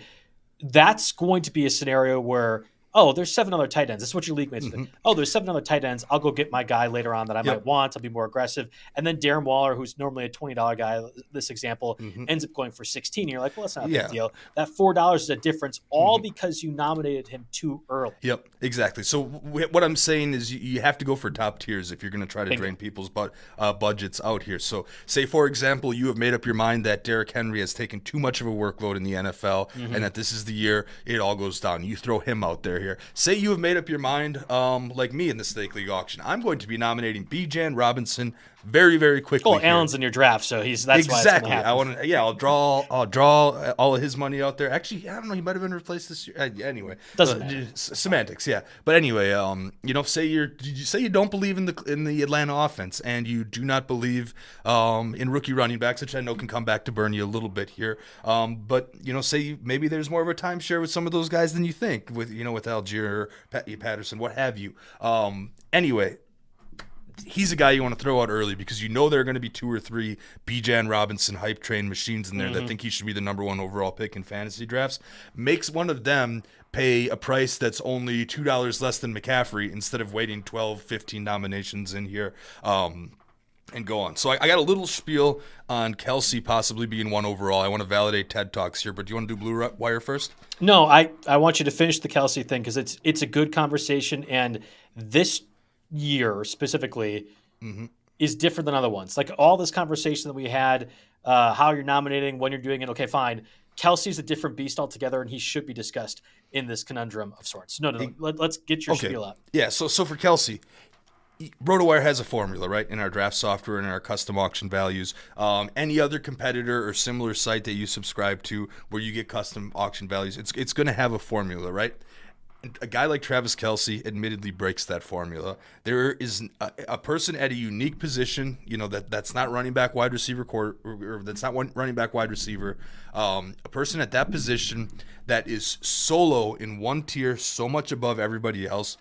that's going to be a scenario where oh, there's 7 other tight ends. This is what your league mates think. Oh, there's 7 other tight ends. I'll go get my guy later on that I might want. I'll be more aggressive. And then Darren Waller, who's normally a $20 guy, this example, ends up going for 16. You're like, well, that's not a big deal. That $4 is a difference, all because you nominated him too early. Yep, exactly. So what I'm saying is you have to go for top tiers if you're going to try to drain people's budgets out here. So say, for example, you have made up your mind that Derrick Henry has taken too much of a workload in the NFL and that this is the year it all goes down. You throw him out there here. Say you have made up your mind, like me in the Stake League auction. I'm going to be nominating Bijan Robinson very, very quickly. Well, Allen's in your draft, so that's exactly. Why I'll draw all of his money out there. Actually, I don't know. He might have been replaced this year. Anyway, doesn't matter. Semantics, yeah. But anyway, say you don't believe in the Atlanta offense, and you do not believe in rookie running backs, which I know can come back to burn you a little bit here. But say maybe there's more of a timeshare with some of those guys than you think, with Algier, Patterson, what have you. Anyway. He's a guy you want to throw out early because there are going to be 2 or 3 Bijan Robinson hype train machines in there that think he should be the number 1 overall pick in fantasy drafts. Makes one of them pay a price that's only $2 less than McCaffrey instead of waiting 12, 15 nominations in here. And go on. So I got a little spiel on Kelce possibly being 1 overall. I want to validate TED Talks here, but do you want to do Blue Wire first? No, I want you to finish the Kelce thing because it's a good conversation, and this year specifically is different than other ones. Like all this conversation that we had, how you're nominating, when you're doing it. Okay, fine. Kelce's a different beast altogether, and he should be discussed in this conundrum of sorts. No. Let's get your spiel out. Yeah. So for Kelce, RotoWire has a formula, right, in our draft software and our custom auction values. Any other competitor or similar site that you subscribe to where you get custom auction values, it's going to have a formula, right? A guy like Travis Kelce admittedly breaks that formula. There is a person at a unique position, that's not running back, wide receiver, or that's not running back, wide receiver. A person at that position that is solo in one tier, so much above everybody else,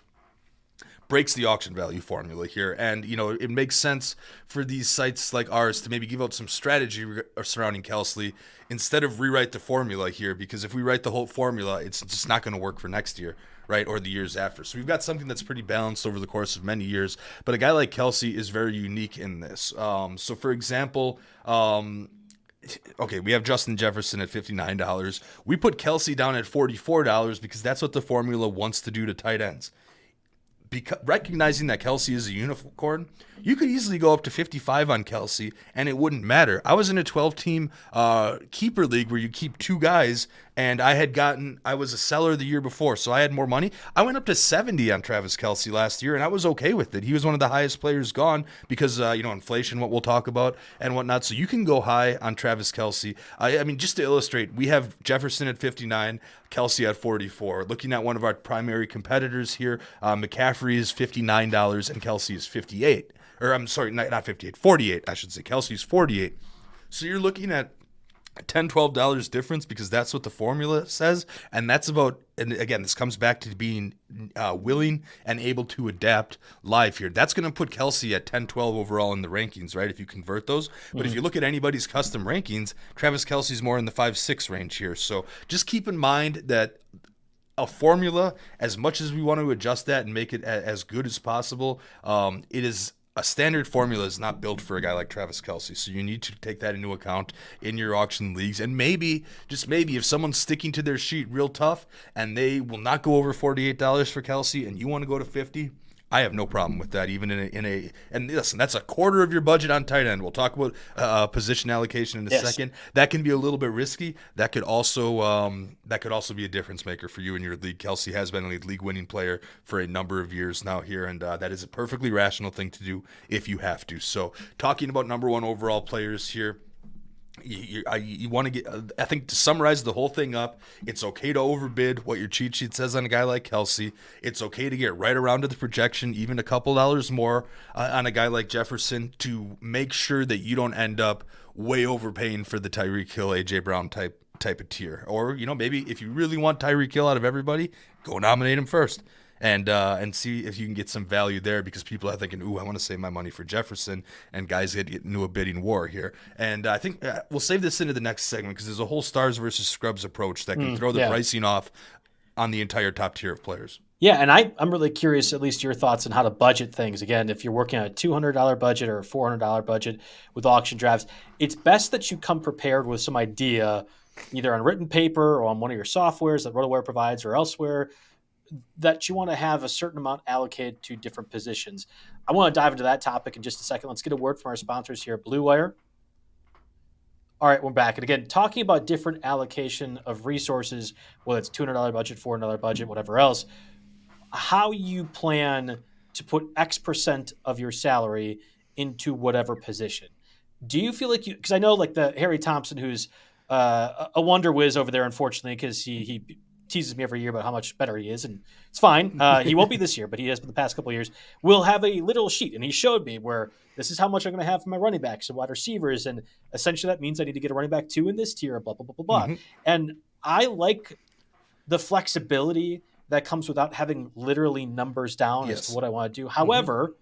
breaks the auction value formula here. And, it makes sense for these sites like ours to maybe give out some strategy surrounding Kelce instead of rewrite the formula here, because if we write the whole formula, it's just not going to work for next year, right, or the years after. So we've got something that's pretty balanced over the course of many years. But a guy like Kelce is very unique in this. So, for example, we have Justin Jefferson at $59. We put Kelce down at $44 because that's what the formula wants to do to tight ends. Recognizing that Kelce is a unicorn, you could easily go up to 55 on Kelce and it wouldn't matter. I was in a 12-team keeper league where you keep 2 guys, and I was a seller the year before, so I had more money. I went up to 70 on Travis Kelce last year, and I was okay with it. He was one of the highest players gone because, inflation, what we'll talk about, and whatnot. So you can go high on Travis Kelce. I mean, just to illustrate, we have Jefferson at 59, Kelce at 44. Looking at one of our primary competitors here, McCaffrey is $59 and Kelce is 58. Or I'm sorry, not 58, 48, I should say. Kelce's 48. So you're looking at $10, $12 difference because that's what the formula says. And that's about, and again, this comes back to being willing and able to adapt live here. That's going to put Kelce at 10, 12 overall in the rankings, right, if you convert those. But if you look at anybody's custom rankings, Travis Kelce's more in the 5, 6 range here. So just keep in mind that a formula, as much as we want to adjust that and make it as good as possible, it is a standard formula is not built for a guy like Travis Kelce. So you need to take that into account in your auction leagues. And maybe, just maybe, if someone's sticking to their sheet real tough and they will not go over $48 for Kelce and you want to go to 50, I have no problem with that, even and listen, that's a quarter of your budget on tight end. We'll talk about position allocation in a second. That can be a little bit risky. That could also be a difference maker for you in your league. Kelce has been a league winning player for a number of years now here, and that is a perfectly rational thing to do if you have to. So talking about number 1 overall players here, you want to get, I think, to summarize the whole thing up, it's okay to overbid what your cheat sheet says on a guy like Kelce. It's okay to get right around to the projection, even a couple dollars more on a guy like Jefferson, to make sure that you don't end up way overpaying for the Tyreek Hill, A.J. Brown type of tier. Or, maybe if you really want Tyreek Hill out of everybody, go nominate him first. And see if you can get some value there, because people are thinking, I want to save my money for Jefferson, and guys get into a bidding war here. And I think we'll save this into the next segment because there's a whole stars versus scrubs approach that can throw the pricing off on the entire top tier of players. Yeah, and I'm really curious, at least your thoughts on how to budget things. Again, if you're working on a $200 budget or a $400 budget with auction drafts, it's best that you come prepared with some idea, either on written paper or on one of your softwares that RotoWire provides or elsewhere, that you want to have a certain amount allocated to different positions. I want to dive into that topic in just a second. Let's get a word from our sponsors here, Blue Wire. All right, we're back. And again, talking about different allocation of resources, whether it's $200 budget, $400 budget, whatever else, how you plan to put X percent of your salary into whatever position. Do you feel like because I know like the Harry Thompson, who's a wonder whiz over there, unfortunately, because he teases me every year about how much better he is, and it's fine. He won't be this year, but he has been the past couple of years. We'll have a little sheet, and he showed me where this is how much I'm going to have for my running backs and wide receivers, and essentially that means I need to get a running back 2 in this tier, blah, blah, blah, blah, blah. And I like the flexibility that comes without having literally numbers down as to what I want to do. However,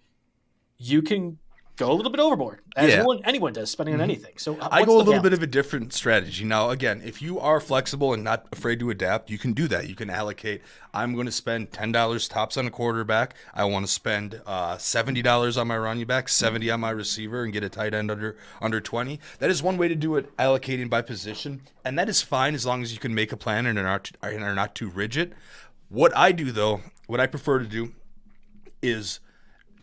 you can go a little bit overboard, as anyone does, spending on anything. So I go a little bit of a different strategy. Now, again, if you are flexible and not afraid to adapt, you can do that. You can allocate, I'm going to spend $10 tops on a quarterback. I want to spend $70 on my running back, $70 on my receiver, and get a tight end under 20. That is one way to do it, allocating by position. And that is fine as long as you can make a plan and are not too rigid. What I do, though, what I prefer to do is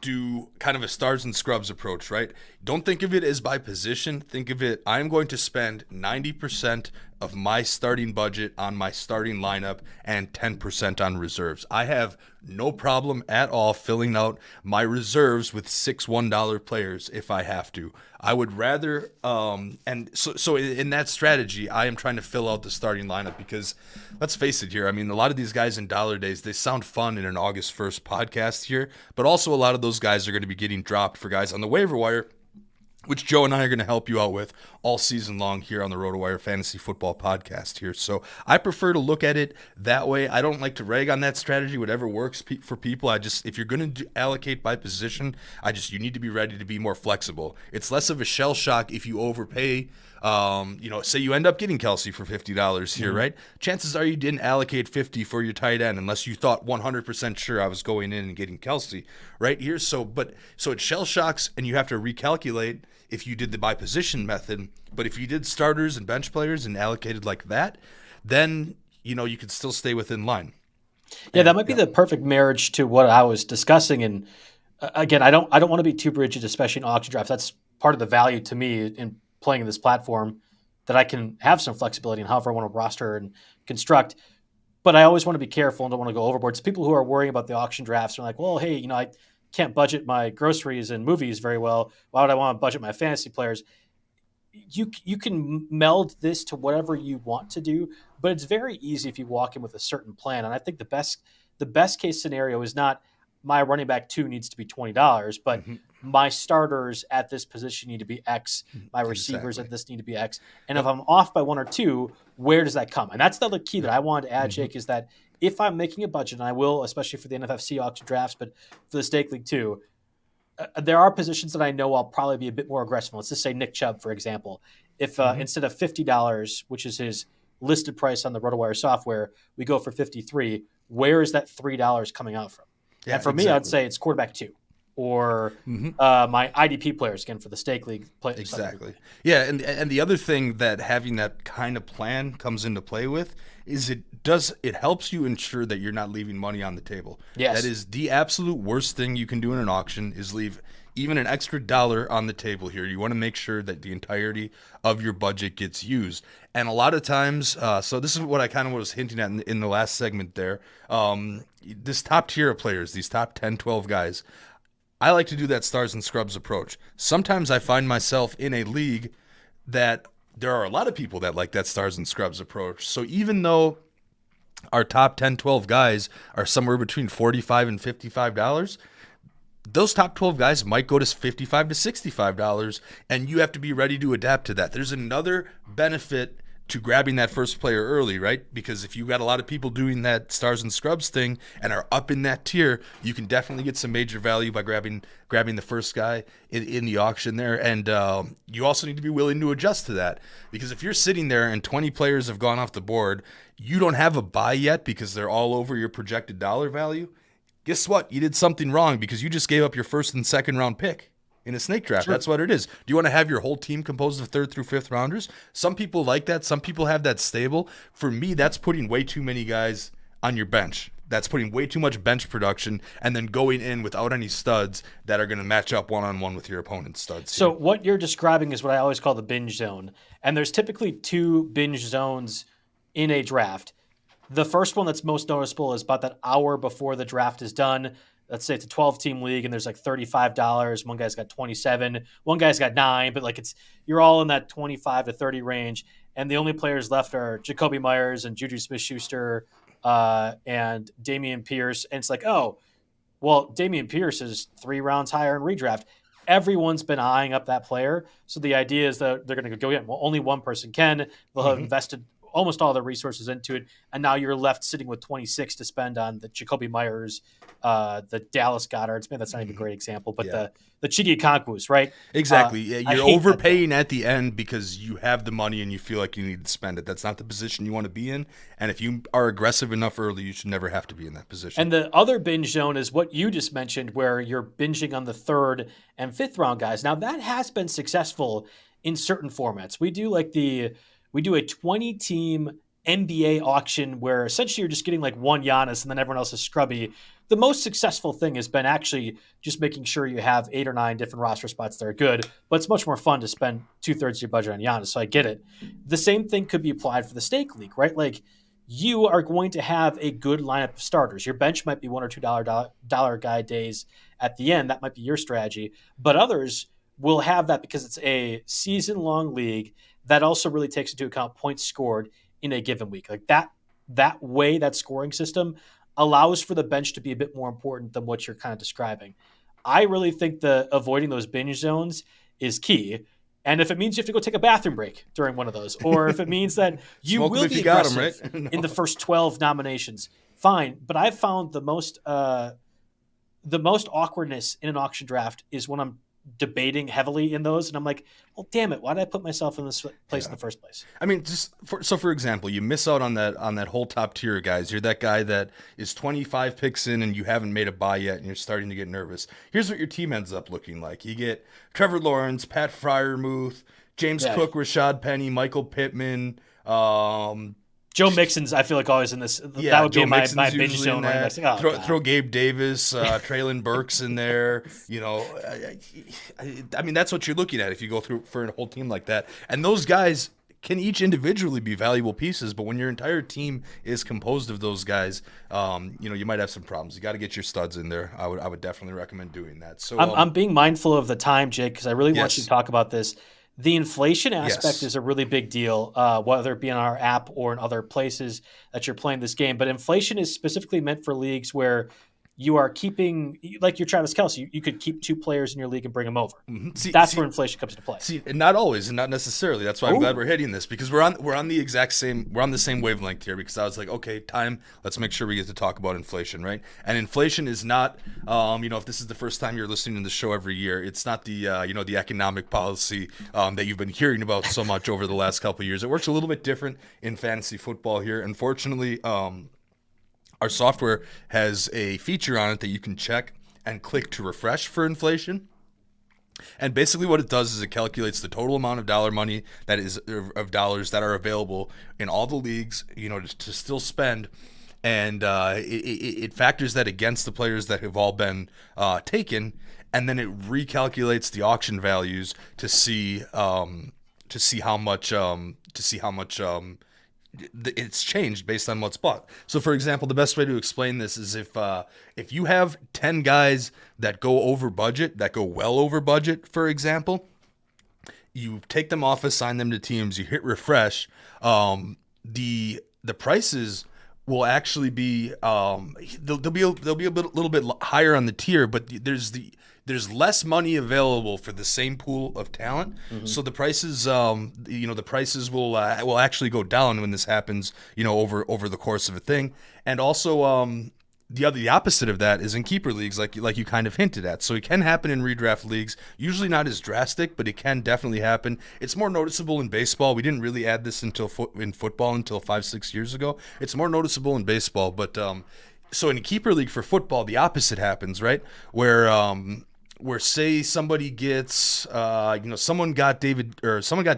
do kind of a stars and scrubs approach, right? Don't think of it as by position. Think of it, I'm going to spend 90% of my starting budget on my starting lineup and 10% on reserves. I have no problem at all filling out my reserves with 6 $1 players if I have to. I would rather, and so in that strategy, I am trying to fill out the starting lineup because let's face it here. I mean, a lot of these guys in dollar days, they sound fun in an August 1st podcast here, but also a lot of those guys are going to be getting dropped for guys on the waiver wire, which Joe and I are going to help you out with all season long here on the RotoWire Fantasy Football Podcast here. So I prefer to look at it that way. I don't like to rag on that strategy, whatever works for people. If you're going to allocate by position, you need to be ready to be more flexible. It's less of a shell shock if you overpay. Say you end up getting Kelce for $50 here, right? Chances are you didn't allocate $50 for your tight end unless you thought 100% sure I was going in and getting Kelce right here. So it shell shocks and you have to recalculate if you did the by position method. But if you did starters and bench players and allocated like that, then you could still stay within line. Yeah, that might be the perfect marriage to what I was discussing. And again, I don't want to be too rigid, especially in auction drafts. That's part of the value to me in playing in this platform, that I can have some flexibility in however I want to roster and construct. But I always want to be careful and don't want to go overboard. So people who are worrying about the auction drafts are like, well, hey, I can't budget my groceries and movies very well. Why would I want to budget my fantasy players? You can meld this to whatever you want to do, but it's very easy if you walk in with a certain plan. And I think the best case scenario is not my running back 2 needs to be $20, but my starters at this position need to be X, my receivers at this need to be X. And if I'm off by 1 or 2, where does that come? And that's the other key that I wanted to add, Jake, is that if I'm making a budget, and I will, especially for the NFFC auction drafts, but for the Stake League too, there are positions that I know I'll probably be a bit more aggressive. Let's just say Nick Chubb, for example. If instead of $50, which is his listed price on the RotoWire software, we go for $53, where is that $3 coming out from? Yeah, and for me, I'd say it's quarterback 2 or my IDP players, again, for the Stake League. Exactly. Yeah, and the other thing that having that kind of plan comes into play with is it helps you ensure that you're not leaving money on the table. Yes. That is the absolute worst thing you can do in an auction is leave even an extra dollar on the table here. You want to make sure that the entirety of your budget gets used. And a lot of times, so this is what I kind of was hinting at in the last segment there, this top tier of players, these top 10, 12 guys, I like to do that stars and scrubs approach. Sometimes I find myself in a league that there are a lot of people that like that stars and scrubs approach. So even though our top 10, 12 guys are somewhere between $45 and $55, those top 12 guys might go to $55 to $65, and you have to be ready to adapt to that. There's another benefit to grabbing that first player early, right? Because if you got a lot of people doing that stars and scrubs thing and are up in that tier, you can definitely get some major value by grabbing the first guy in the auction there. And you also need to be willing to adjust to that, because if you're sitting there and 20 players have gone off the board, you don't have a buy yet because they're all over your projected dollar value. Guess what? You did something wrong because you just gave up your first and second round pick in a snake draft. Sure. That's what it is. Do you want to have your whole team composed of third through fifth rounders? Some people like that. Some people have that stable. For me, that's putting way too many guys on your bench. That's putting way too much bench production and then going in without any studs that are going to match up one-on-one with your opponent's studs. So what you're describing is what I always call the binge zone. And there's typically 2 binge zones in a draft. The first one that's most noticeable is about that hour before the draft is done. Let's say it's a 12-team league and there's like $35. One guy's got 27. One guy's got 9. But like you're all in that 25 to 30 range. And the only players left are Jacoby Myers and Juju Smith-Schuster and Dameon Pierce. And it's like, oh, well, Dameon Pierce is 3 rounds higher in redraft. Everyone's been eyeing up that player. So the idea is that they're going to go get him. Well, only one person can. They'll have invested almost all their resources into it, and now you're left sitting with 26 to spend on the Jacoby Myers, the Dallas Goederts. Maybe that's not even a great example, but the Chigi Okonkwo's, right? Exactly. You're overpaying at the end because you have the money and you feel like you need to spend it. That's not the position you want to be in, and if you are aggressive enough early, you should never have to be in that position. And the other binge zone is what you just mentioned, where you're binging on the 3rd and 5th round guys. Now, that has been successful in certain formats. We do a 20-team NBA auction where essentially you're just getting like one Giannis and then everyone else is scrubby. The most successful thing has been actually just making sure you have 8 or 9 different roster spots that are good, but it's much more fun to spend 2/3 of your budget on Giannis, so I get it. The same thing could be applied for the stake league, right? Like you are going to have a good lineup of starters. Your bench might be $1 or $2 guy days at the end. That might be your strategy, but others will have that because it's a season-long league that also really takes into account points scored in a given week. Like that way, that scoring system allows for the bench to be a bit more important than what you're kind of describing. I really think avoiding those binge zones is key. And if it means you have to go take a bathroom break during one of those, or if it means that you will be aggressive right? No. in the first 12 nominations, fine. But I've found the most awkwardness in an auction draft is when I'm debating heavily in those, and I'm like, well, damn it, why did I put myself in this place in the first place? I mean, for example, you miss out on that whole top tier of guys. You're that guy that is 25 picks in and you haven't made a buy yet and you're starting to get nervous. Here's what your team ends up looking like. You get Trevor Lawrence, Pat Freiermuth, James Cook, Rashad Penny, Michael Pittman, Joe Mixon's, I feel like, always in this. Yeah, that would Joe be my binge Mixon's zone. Like, throw Gabe Davis, Traylon Burks in there. You know, I mean, that's what you're looking at if you go through for a whole team like that. And those guys can each individually be valuable pieces, but when your entire team is composed of those guys, you might have some problems. You got to get your studs in there. I would definitely recommend doing that. So I'm being mindful of the time, Jake, because I really want you to talk about this. The inflation aspect is a really big deal, whether it be on our app or in other places that you're playing this game. But inflation is specifically meant for leagues where you are keeping, like your Travis Kelce, you could keep 2 players in your league and bring them over. Mm-hmm. That's where inflation comes into play. See, and not always, and not necessarily. That's why I'm glad we're hitting this, because we're on the same wavelength here. Because I was like, okay, let's make sure we get to talk about inflation, right? And inflation is not, if this is the first time you're listening to the show every year, it's not the the economic policy that you've been hearing about so much over the last couple of years. It works a little bit different in fantasy football here. Unfortunately, our software has a feature on it that you can check and click to refresh for inflation. And basically what it does is it calculates the total amount of dollars that are available in all the leagues, to still spend. And it factors that against the players that have all been taken. And then it recalculates the auction values to see how much it's changed based on what's bought. So, for example, the best way to explain this is if you have 10 guys that go over budget, that go well over budget, for example, you take them off, assign them to teams, you hit refresh, the prices will actually be they'll be little bit higher on the tier, but there's less money available for the same pool of talent. So the prices the prices will actually go down when this happens, over the course of a thing. And also the opposite of that is in keeper leagues, like you kind of hinted at. So it can happen in redraft leagues, usually not as drastic, but it can definitely happen. It's more noticeable in baseball. We didn't really add this in football until 5-6 years ago. It's more noticeable in baseball, but so in a keeper league for football, the opposite happens, right? Where say somebody gets someone got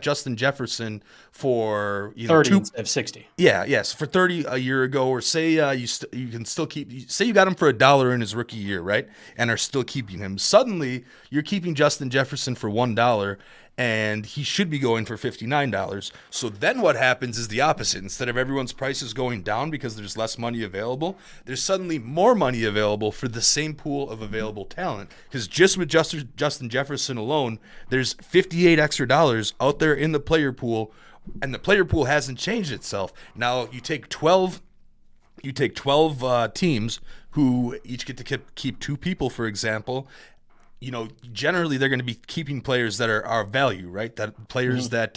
Justin Jefferson for 30 instead of 60. For 30 a year ago, or say you can still say you got him for $1 in his rookie year, right? And are still keeping him. Suddenly, you're keeping Justin Jefferson for $1, and he should be going for $59. So then what happens is the opposite. Instead of everyone's prices going down because there's less money available, there's suddenly more money available for the same pool of available talent. Because just with Justin Jefferson alone, there's $58 extra out there in the player pool, and the player pool hasn't changed itself. Now you take 12 teams who each get to keep 2 people, for example. Generally they're going to be keeping players that are value, right? That players that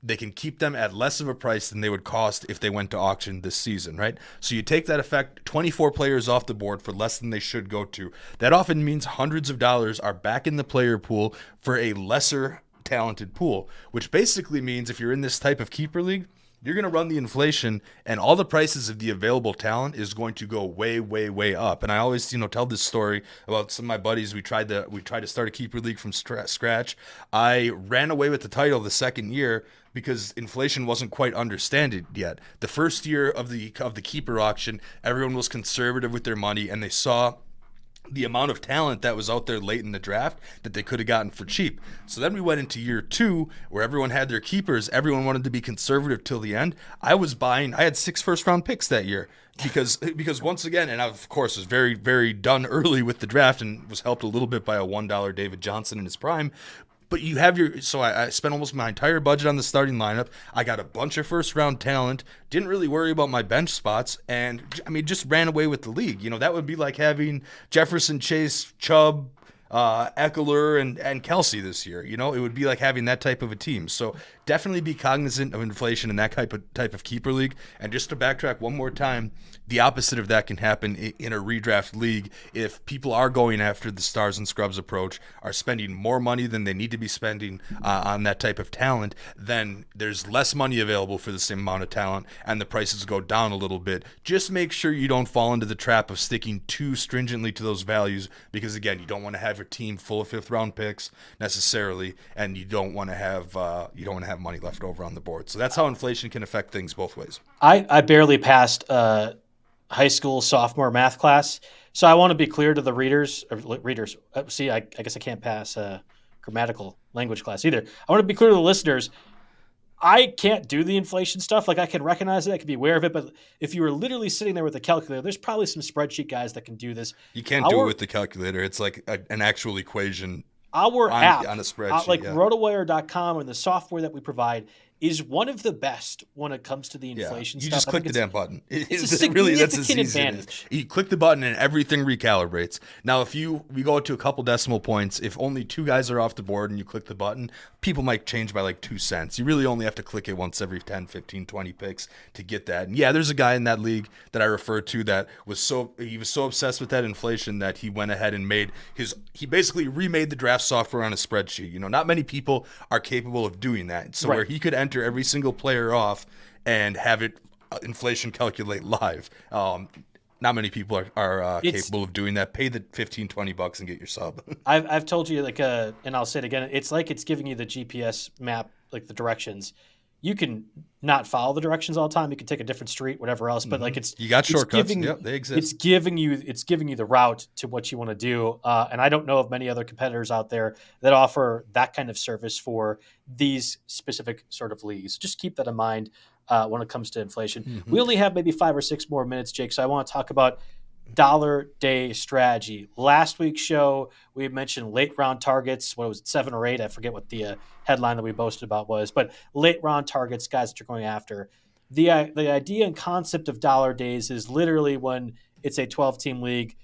they can keep them at less of a price than they would cost if they went to auction this season, right? So you take that effect, 24 players off the board for less than they should go to. That often means hundreds of dollars are back in the player pool for a lesser talented pool, which basically means if you're in this type of keeper league, you're going to run the inflation, and all the prices of the available talent is going to go way, way, way up. And I always, tell this story about some of my buddies. We tried to start a keeper league from scratch. I ran away with the title the second year because inflation wasn't quite understood yet. The first year of the keeper auction, everyone was conservative with their money, and they saw the amount of talent that was out there late in the draft that they could have gotten for cheap. So then we went into year 2 where everyone had their keepers. Everyone wanted to be conservative till the end. I had 6 first-round picks that year because once again, and I, of course, was very, very done early with the draft and was helped a little bit by a $1 David Johnson in his prime. But you have I spent almost my entire budget on the starting lineup. I got a bunch of first-round talent, didn't really worry about my bench spots, and, just ran away with the league. That would be like having Jefferson, Chase, Chubb, Eckler, and Kelce this year. It would be like having that type of a team. So definitely be cognizant of inflation in that type of keeper league. And just to backtrack one more time, the opposite of that can happen in a redraft league. If people are going after the stars and scrubs approach, are spending more money than they need to be spending on that type of talent, then there's less money available for the same amount of talent, and the prices go down a little bit. Just make sure you don't fall into the trap of sticking too stringently to those values, because again, you don't want to have your team full of 5th round picks necessarily, and you don't want to have money left over on the board. So that's how inflation can affect things both ways. I barely passed high school sophomore math class, so I want to be clear to the readers. See, I guess I can't pass grammatical language class either. I want to be clear to the listeners. I can't do the inflation stuff. Like, I can recognize it, I can be aware of it, but if you were literally sitting there with a calculator, there's probably some spreadsheet guys that can do this. You can't do it with the calculator. It's like an actual equation. Our app on a spreadsheet, RotoWire.com and the software that we provide is one of the best when it comes to the inflation stuff. You just click the damn button. It's a significant advantage. You click the button and everything recalibrates. Now, if we go to a couple decimal points, if only 2 guys are off the board and you click the button, people might change by like 2 cents. You really only have to click it once every 10, 15, 20 picks to get that. And yeah, there's a guy in that league that I referred to that was so obsessed with that inflation that he went ahead and he basically remade the draft software on a spreadsheet. Not many people are capable of doing that. So where he could enter every single player off and have it inflation calculate live. Not many people are capable of doing that. Pay the $15-20 and get your sub. I've told you, and I'll say it again, it's like it's giving you the GPS map, like the directions. You can not follow the directions all the time. You can take a different street, whatever else. But you got shortcuts. Yep, they exist. It's giving you the route to what you want to do. And I don't know of many other competitors out there that offer that kind of service for these specific sort of leagues. Just keep that in mind when it comes to inflation. Mm-hmm. We only have maybe 5 or 6 more minutes, Jake. So I want to talk about dollar day strategy. Last week's show, we mentioned late round targets. What was it, 7 or 8? I forget what the headline that we boasted about was, but late round targets, guys that you're going after. the idea and concept of dollar days is literally when it's a 12-team league,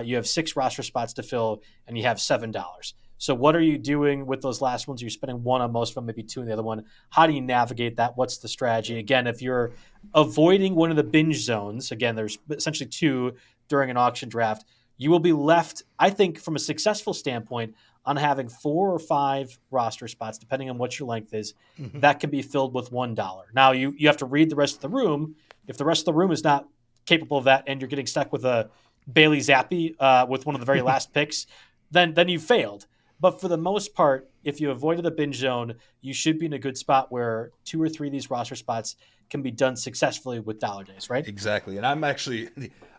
you have 6 roster spots to fill, and you have $7. So what are you doing with those last ones? You're spending one on most of them, maybe 2 on the other one. How do you navigate that? What's the strategy? Again, if you're avoiding one of the binge zones, again, there's essentially 2 during an auction draft, you will be left, I think, from a successful standpoint, on having 4 or 5 roster spots, depending on what your length is, that can be filled with $1. Now, you have to read the rest of the room. If the rest of the room is not capable of that and you're getting stuck with a Bailey Zappi with one of the very last picks, then you failed. But for the most part, if you avoided the binge zone, you should be in a good spot where 2 or 3 of these roster spots can be done successfully with dollar days, right? Exactly. And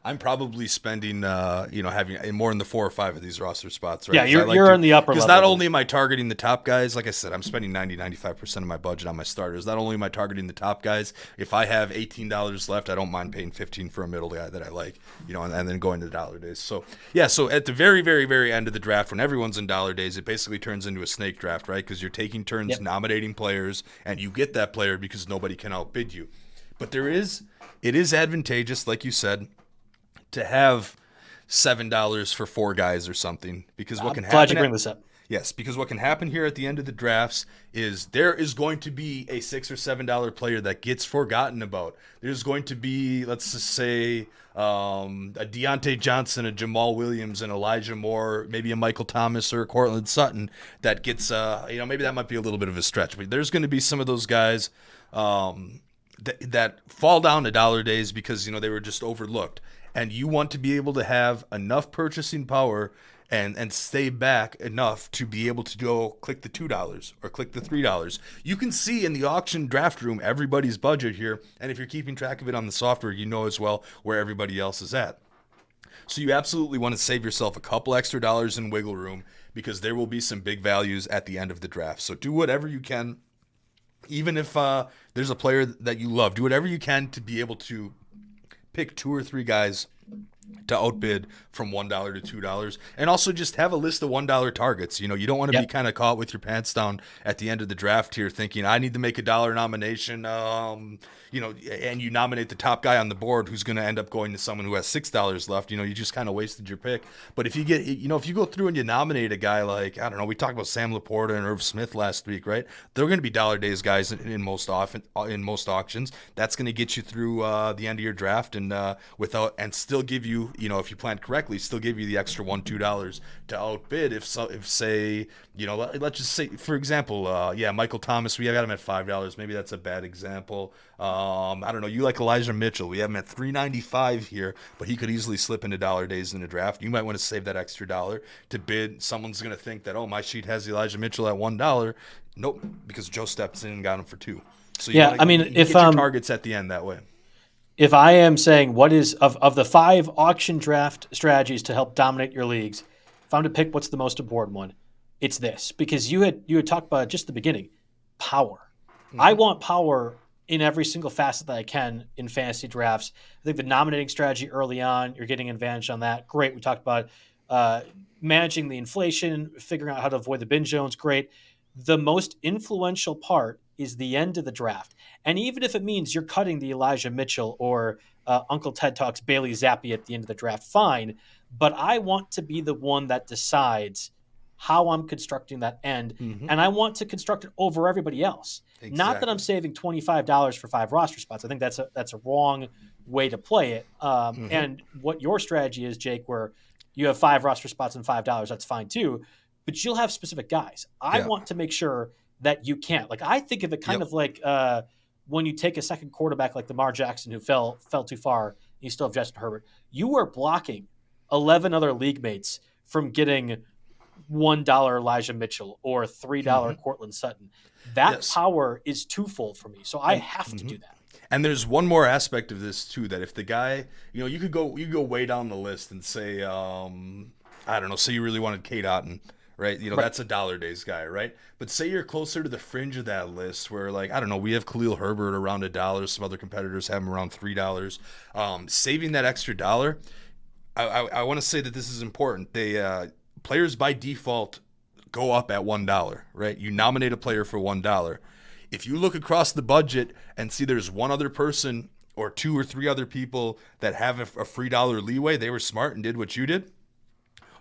I'm probably spending, having more in the 4 or 5 of these roster spots, right? Yeah, you're in the upper level. Because not only am I targeting the top guys, like I said, I'm spending 95% of my budget on my starters. Not only am I targeting the top guys, if I have $18 left, I don't mind paying $15 for a middle guy that I like, and then going to the dollar days. So, yeah, so at the very, very, very end of the draft, when everyone's in dollar days, it basically turns into a snake draft, right? Because you're taking turns nominating players, and you get that player because nobody can outbid you. But it is advantageous, like you said, to have $7 for 4 guys or something, because what can happen? Glad you bring this up. Yes, because what can happen here at the end of the drafts is there is going to be a $6 or $7 player that gets forgotten about. There's going to be, let's just say, a Deontay Johnson, a Jamal Williams, an Elijah Moore, maybe a Michael Thomas or a Cortland Sutton that gets, maybe that might be a little bit of a stretch, but there's going to be some of those guys that fall down to dollar days because they were just overlooked. And you want to be able to have enough purchasing power and stay back enough to be able to go click the $2 or click the $3. You can see in the auction draft room everybody's budget here, and if you're keeping track of it on the software, you know as well where everybody else is at. So you absolutely want to save yourself a couple extra dollars in wiggle room, because there will be some big values at the end of the draft. So do whatever you can, even if there's a player that you love, do whatever you can to be able to pick 2 or 3 guys to outbid from $1 to $2, and also just have a list of $1 targets. You don't want to be kind of caught with your pants down at the end of the draft here thinking I need to make a $1 nomination, and you nominate the top guy on the board who's going to end up going to someone who has $6 left. You just kind of wasted your pick. But if you get, if you go through and you nominate a guy like, I don't know, we talked about Sam Laporta and Irv Smith last week, right? They're going to be dollar days guys in most auctions. That's going to get you through the end of your draft and still give you, if you planned correctly, still give you the extra $1-2 to outbid. If say, let's just say, for example, Michael Thomas, we got him at $5. Maybe that's a bad example. I don't know. You like Elijah Mitchell. We have him at $3.95 here, but he could easily slip into dollar days in the draft. You might want to save that extra $1 to bid. Someone's going to think that, my sheet has Elijah Mitchell at $1. Nope, because Joe steps in and got him for $2. So you get your targets at the end that way. If I am saying what is of the 5 auction draft strategies to help dominate your leagues, if I'm to pick what's the most important one, it's this, because you had talked about just the beginning, power. Mm-hmm. I want power in every single facet that I can in fantasy drafts. I think the nominating strategy early on, you're getting an advantage on that. Great. We talked about managing the inflation, figuring out how to avoid the binge zones. Great. The most influential part is the end of the draft. And even if it means you're cutting the Elijah Mitchell or Uncle Ted Talks Bailey Zappi at the end of the draft, fine. But I want to be the one that decides how I'm constructing that end. Mm-hmm. And I want to construct it over everybody else. Exactly. Not that I'm saving $25 for 5 roster spots. I think that's a wrong way to play it. And what your strategy is, Jake, where you have 5 roster spots and $5, that's fine too. But you'll have specific guys. I want to make sure that you can't. Like, I think of it kind of like when you take a second quarterback like Lamar Jackson who fell too far, and you still have Justin Herbert. You are blocking 11 other league mates from getting $1 Elijah Mitchell or $3 Cortland Sutton. That power is twofold for me, so I have to do that. And there's one more aspect of this too, that if the guy, you could go way down the list and say, I don't know, say you really wanted Kate Otten. Right, that's a dollar days guy, right? But say you're closer to the fringe of that list, where, like, I don't know, we have Khalil Herbert around $1. Some other competitors have him around $3. Saving that extra $1, I want to say that this is important. They players by default go up at $1, right? You nominate a player for $1. if you look across the budget and see there's one other person or two or three other people that have a free dollar leeway, they were smart and did what you did,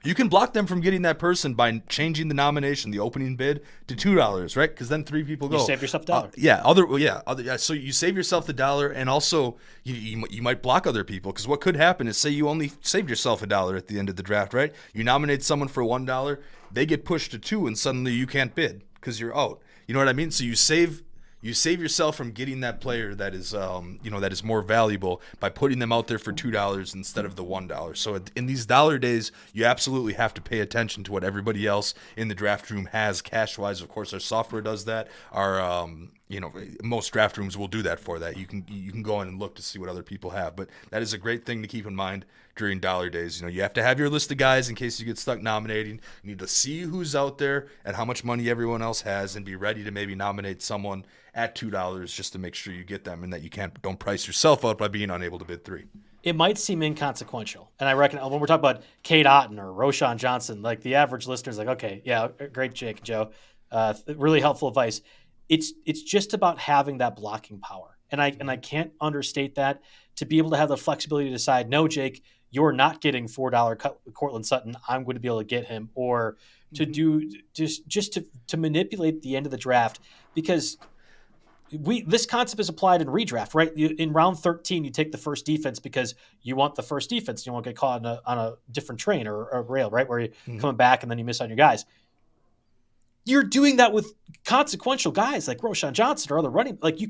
you can block them from getting that person by changing the nomination, the opening bid, to $2, right? Because then three people go. You save yourself $1. So you save yourself the $1, and also you might block other people, because what could happen is, say you only saved yourself $1 at the end of the draft, right? You nominate someone for $1, they get pushed to $2, and suddenly you can't bid because you're out. You know what I mean? So you save yourself from getting that player that is that is more valuable by putting them out there for $2 instead of the $1. So in these dollar days, you absolutely have to pay attention to what everybody else in the draft room has cash wise. Of course, our software does that. Our most draft rooms will do that for that. You can go in and look to see what other people have, but that is a great thing to keep in mind during dollar days. You have to have your list of guys in case you get stuck nominating. You need to see who's out there and how much money everyone else has, and be ready to maybe nominate someone at $2 just to make sure you get them, and that you don't price yourself out by being unable to bid 3. It might seem inconsequential, and I reckon when we're talking about Kate Otten or Roshan Johnson, like the average listener is like, okay, yeah, great, Jake and Joe, really helpful advice. It's just about having that blocking power, and I can't understate that, to be able to have the flexibility to decide, no, Jake, you're not getting $4 Cortland Sutton, I'm going to be able to get him, or to do just to manipulate the end of the draft, because this concept is applied in redraft, right? In round 13, you take the first defense because you want the first defense. You won't get caught on a different train or a rail, right? Where you're coming back and then you miss on your guys. You're doing that with consequential guys like Roshan Johnson or other running. Like you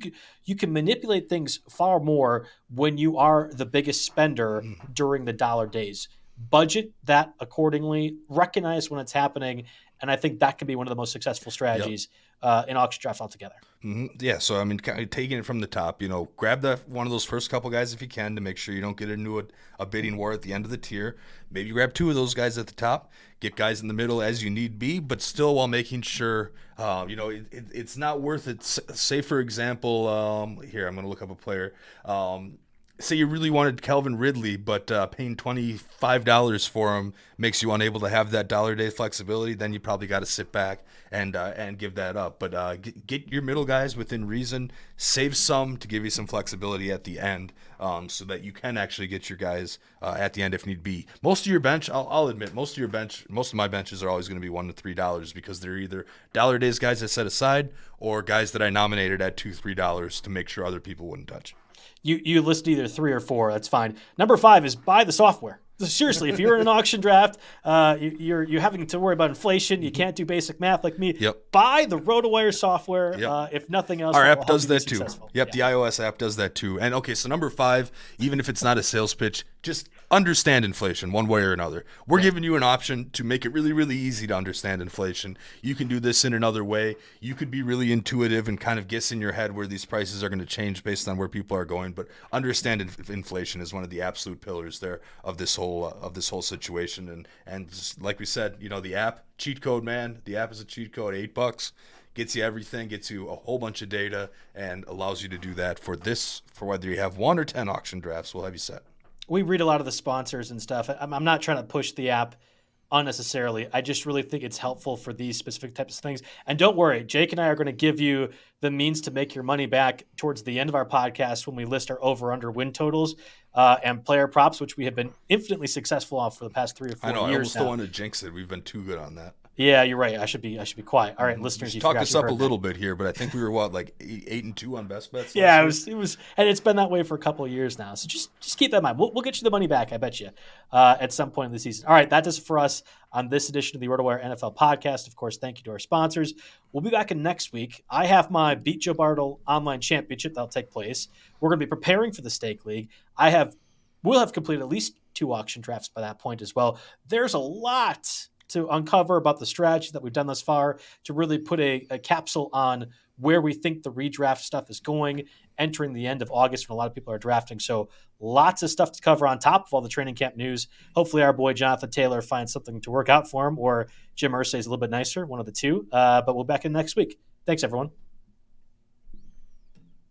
can manipulate things far more when you are the biggest spender during the dollar days. Budget that accordingly, recognize when it's happening, and I think that can be one of the most successful strategies in auction drafts altogether. Mm-hmm. Yeah, so I mean, taking it from the top, grab one of those first couple guys if you can, to make sure you don't get into a bidding war at the end of the tier. Maybe grab 2 of those guys at the top, get guys in the middle as you need be, but still while making sure, it's not worth it. Say, for example, here, I'm going to look up a player. Say you really wanted Calvin Ridley, but paying $25 for him makes you unable to have that dollar day flexibility. Then you probably got to sit back and give that up. But get your middle guys within reason. Save some to give you some flexibility at the end, so that you can actually get your guys at the end if need be. Most of your bench, I'll admit, most of my benches are always going to be $1 to $3 because they're either dollar days guys I set aside or guys that I nominated at $2, $3 to make sure other people wouldn't touch. You list either 3 or 4. That's fine. Number 5 is buy the software. Seriously, if you're in an auction draft, you're having to worry about inflation. You can't do basic math like me. Yep. Buy the RotoWire software. Yep. If nothing else, our app does that too. Yep, the iOS app does that too. And okay, so number 5, even if it's not a sales pitch, just understand inflation one way or another. We're giving you an option to make it really, really easy to understand inflation. You can do this in another way. You could be really intuitive and kind of guess in your head where these prices are going to change based on where people are going. But understand inflation is one of the absolute pillars there of this whole situation. And just like we said, the app, cheat code, man. The app is a cheat code, $8. Gets you everything, gets you a whole bunch of data, and allows you to do that for whether you have 1 or 10 auction drafts. We'll have you set. We read a lot of the sponsors and stuff. I'm not trying to push the app unnecessarily. I just really think it's helpful for these specific types of things. And don't worry, Jake and I are going to give you the means to make your money back towards the end of our podcast when we list our over-under win totals and player props, which we have been infinitely successful on for the past 3 or 4 years now. I almost don't want to jinx it. We've been too good on that. Yeah, you're right. I should be quiet. All right, listeners, you talked us up a little bit here, but I think we were 8-2 on best bets. Yeah, it was, and it's been that way for a couple of years now. So just keep that in mind. We'll get you the money back, I bet you, at some point in the season. All right, that does it for us on this edition of the RotoWire NFL podcast. Of course, thank you to our sponsors. We'll be back in next week. I have my Beat Joe Bartle online championship that'll take place. We're going to be preparing for the Stake League. We'll have completed at least 2 auction drafts by that point as well. There's a lot to uncover about the strategy that we've done thus far to really put a capsule on where we think the redraft stuff is going, entering the end of August when a lot of people are drafting. So lots of stuff to cover on top of all the training camp news. Hopefully our boy Jonathan Taylor finds something to work out for him, or Jim Irsay is a little bit nicer, one of the two. But we'll be back in next week. Thanks, everyone.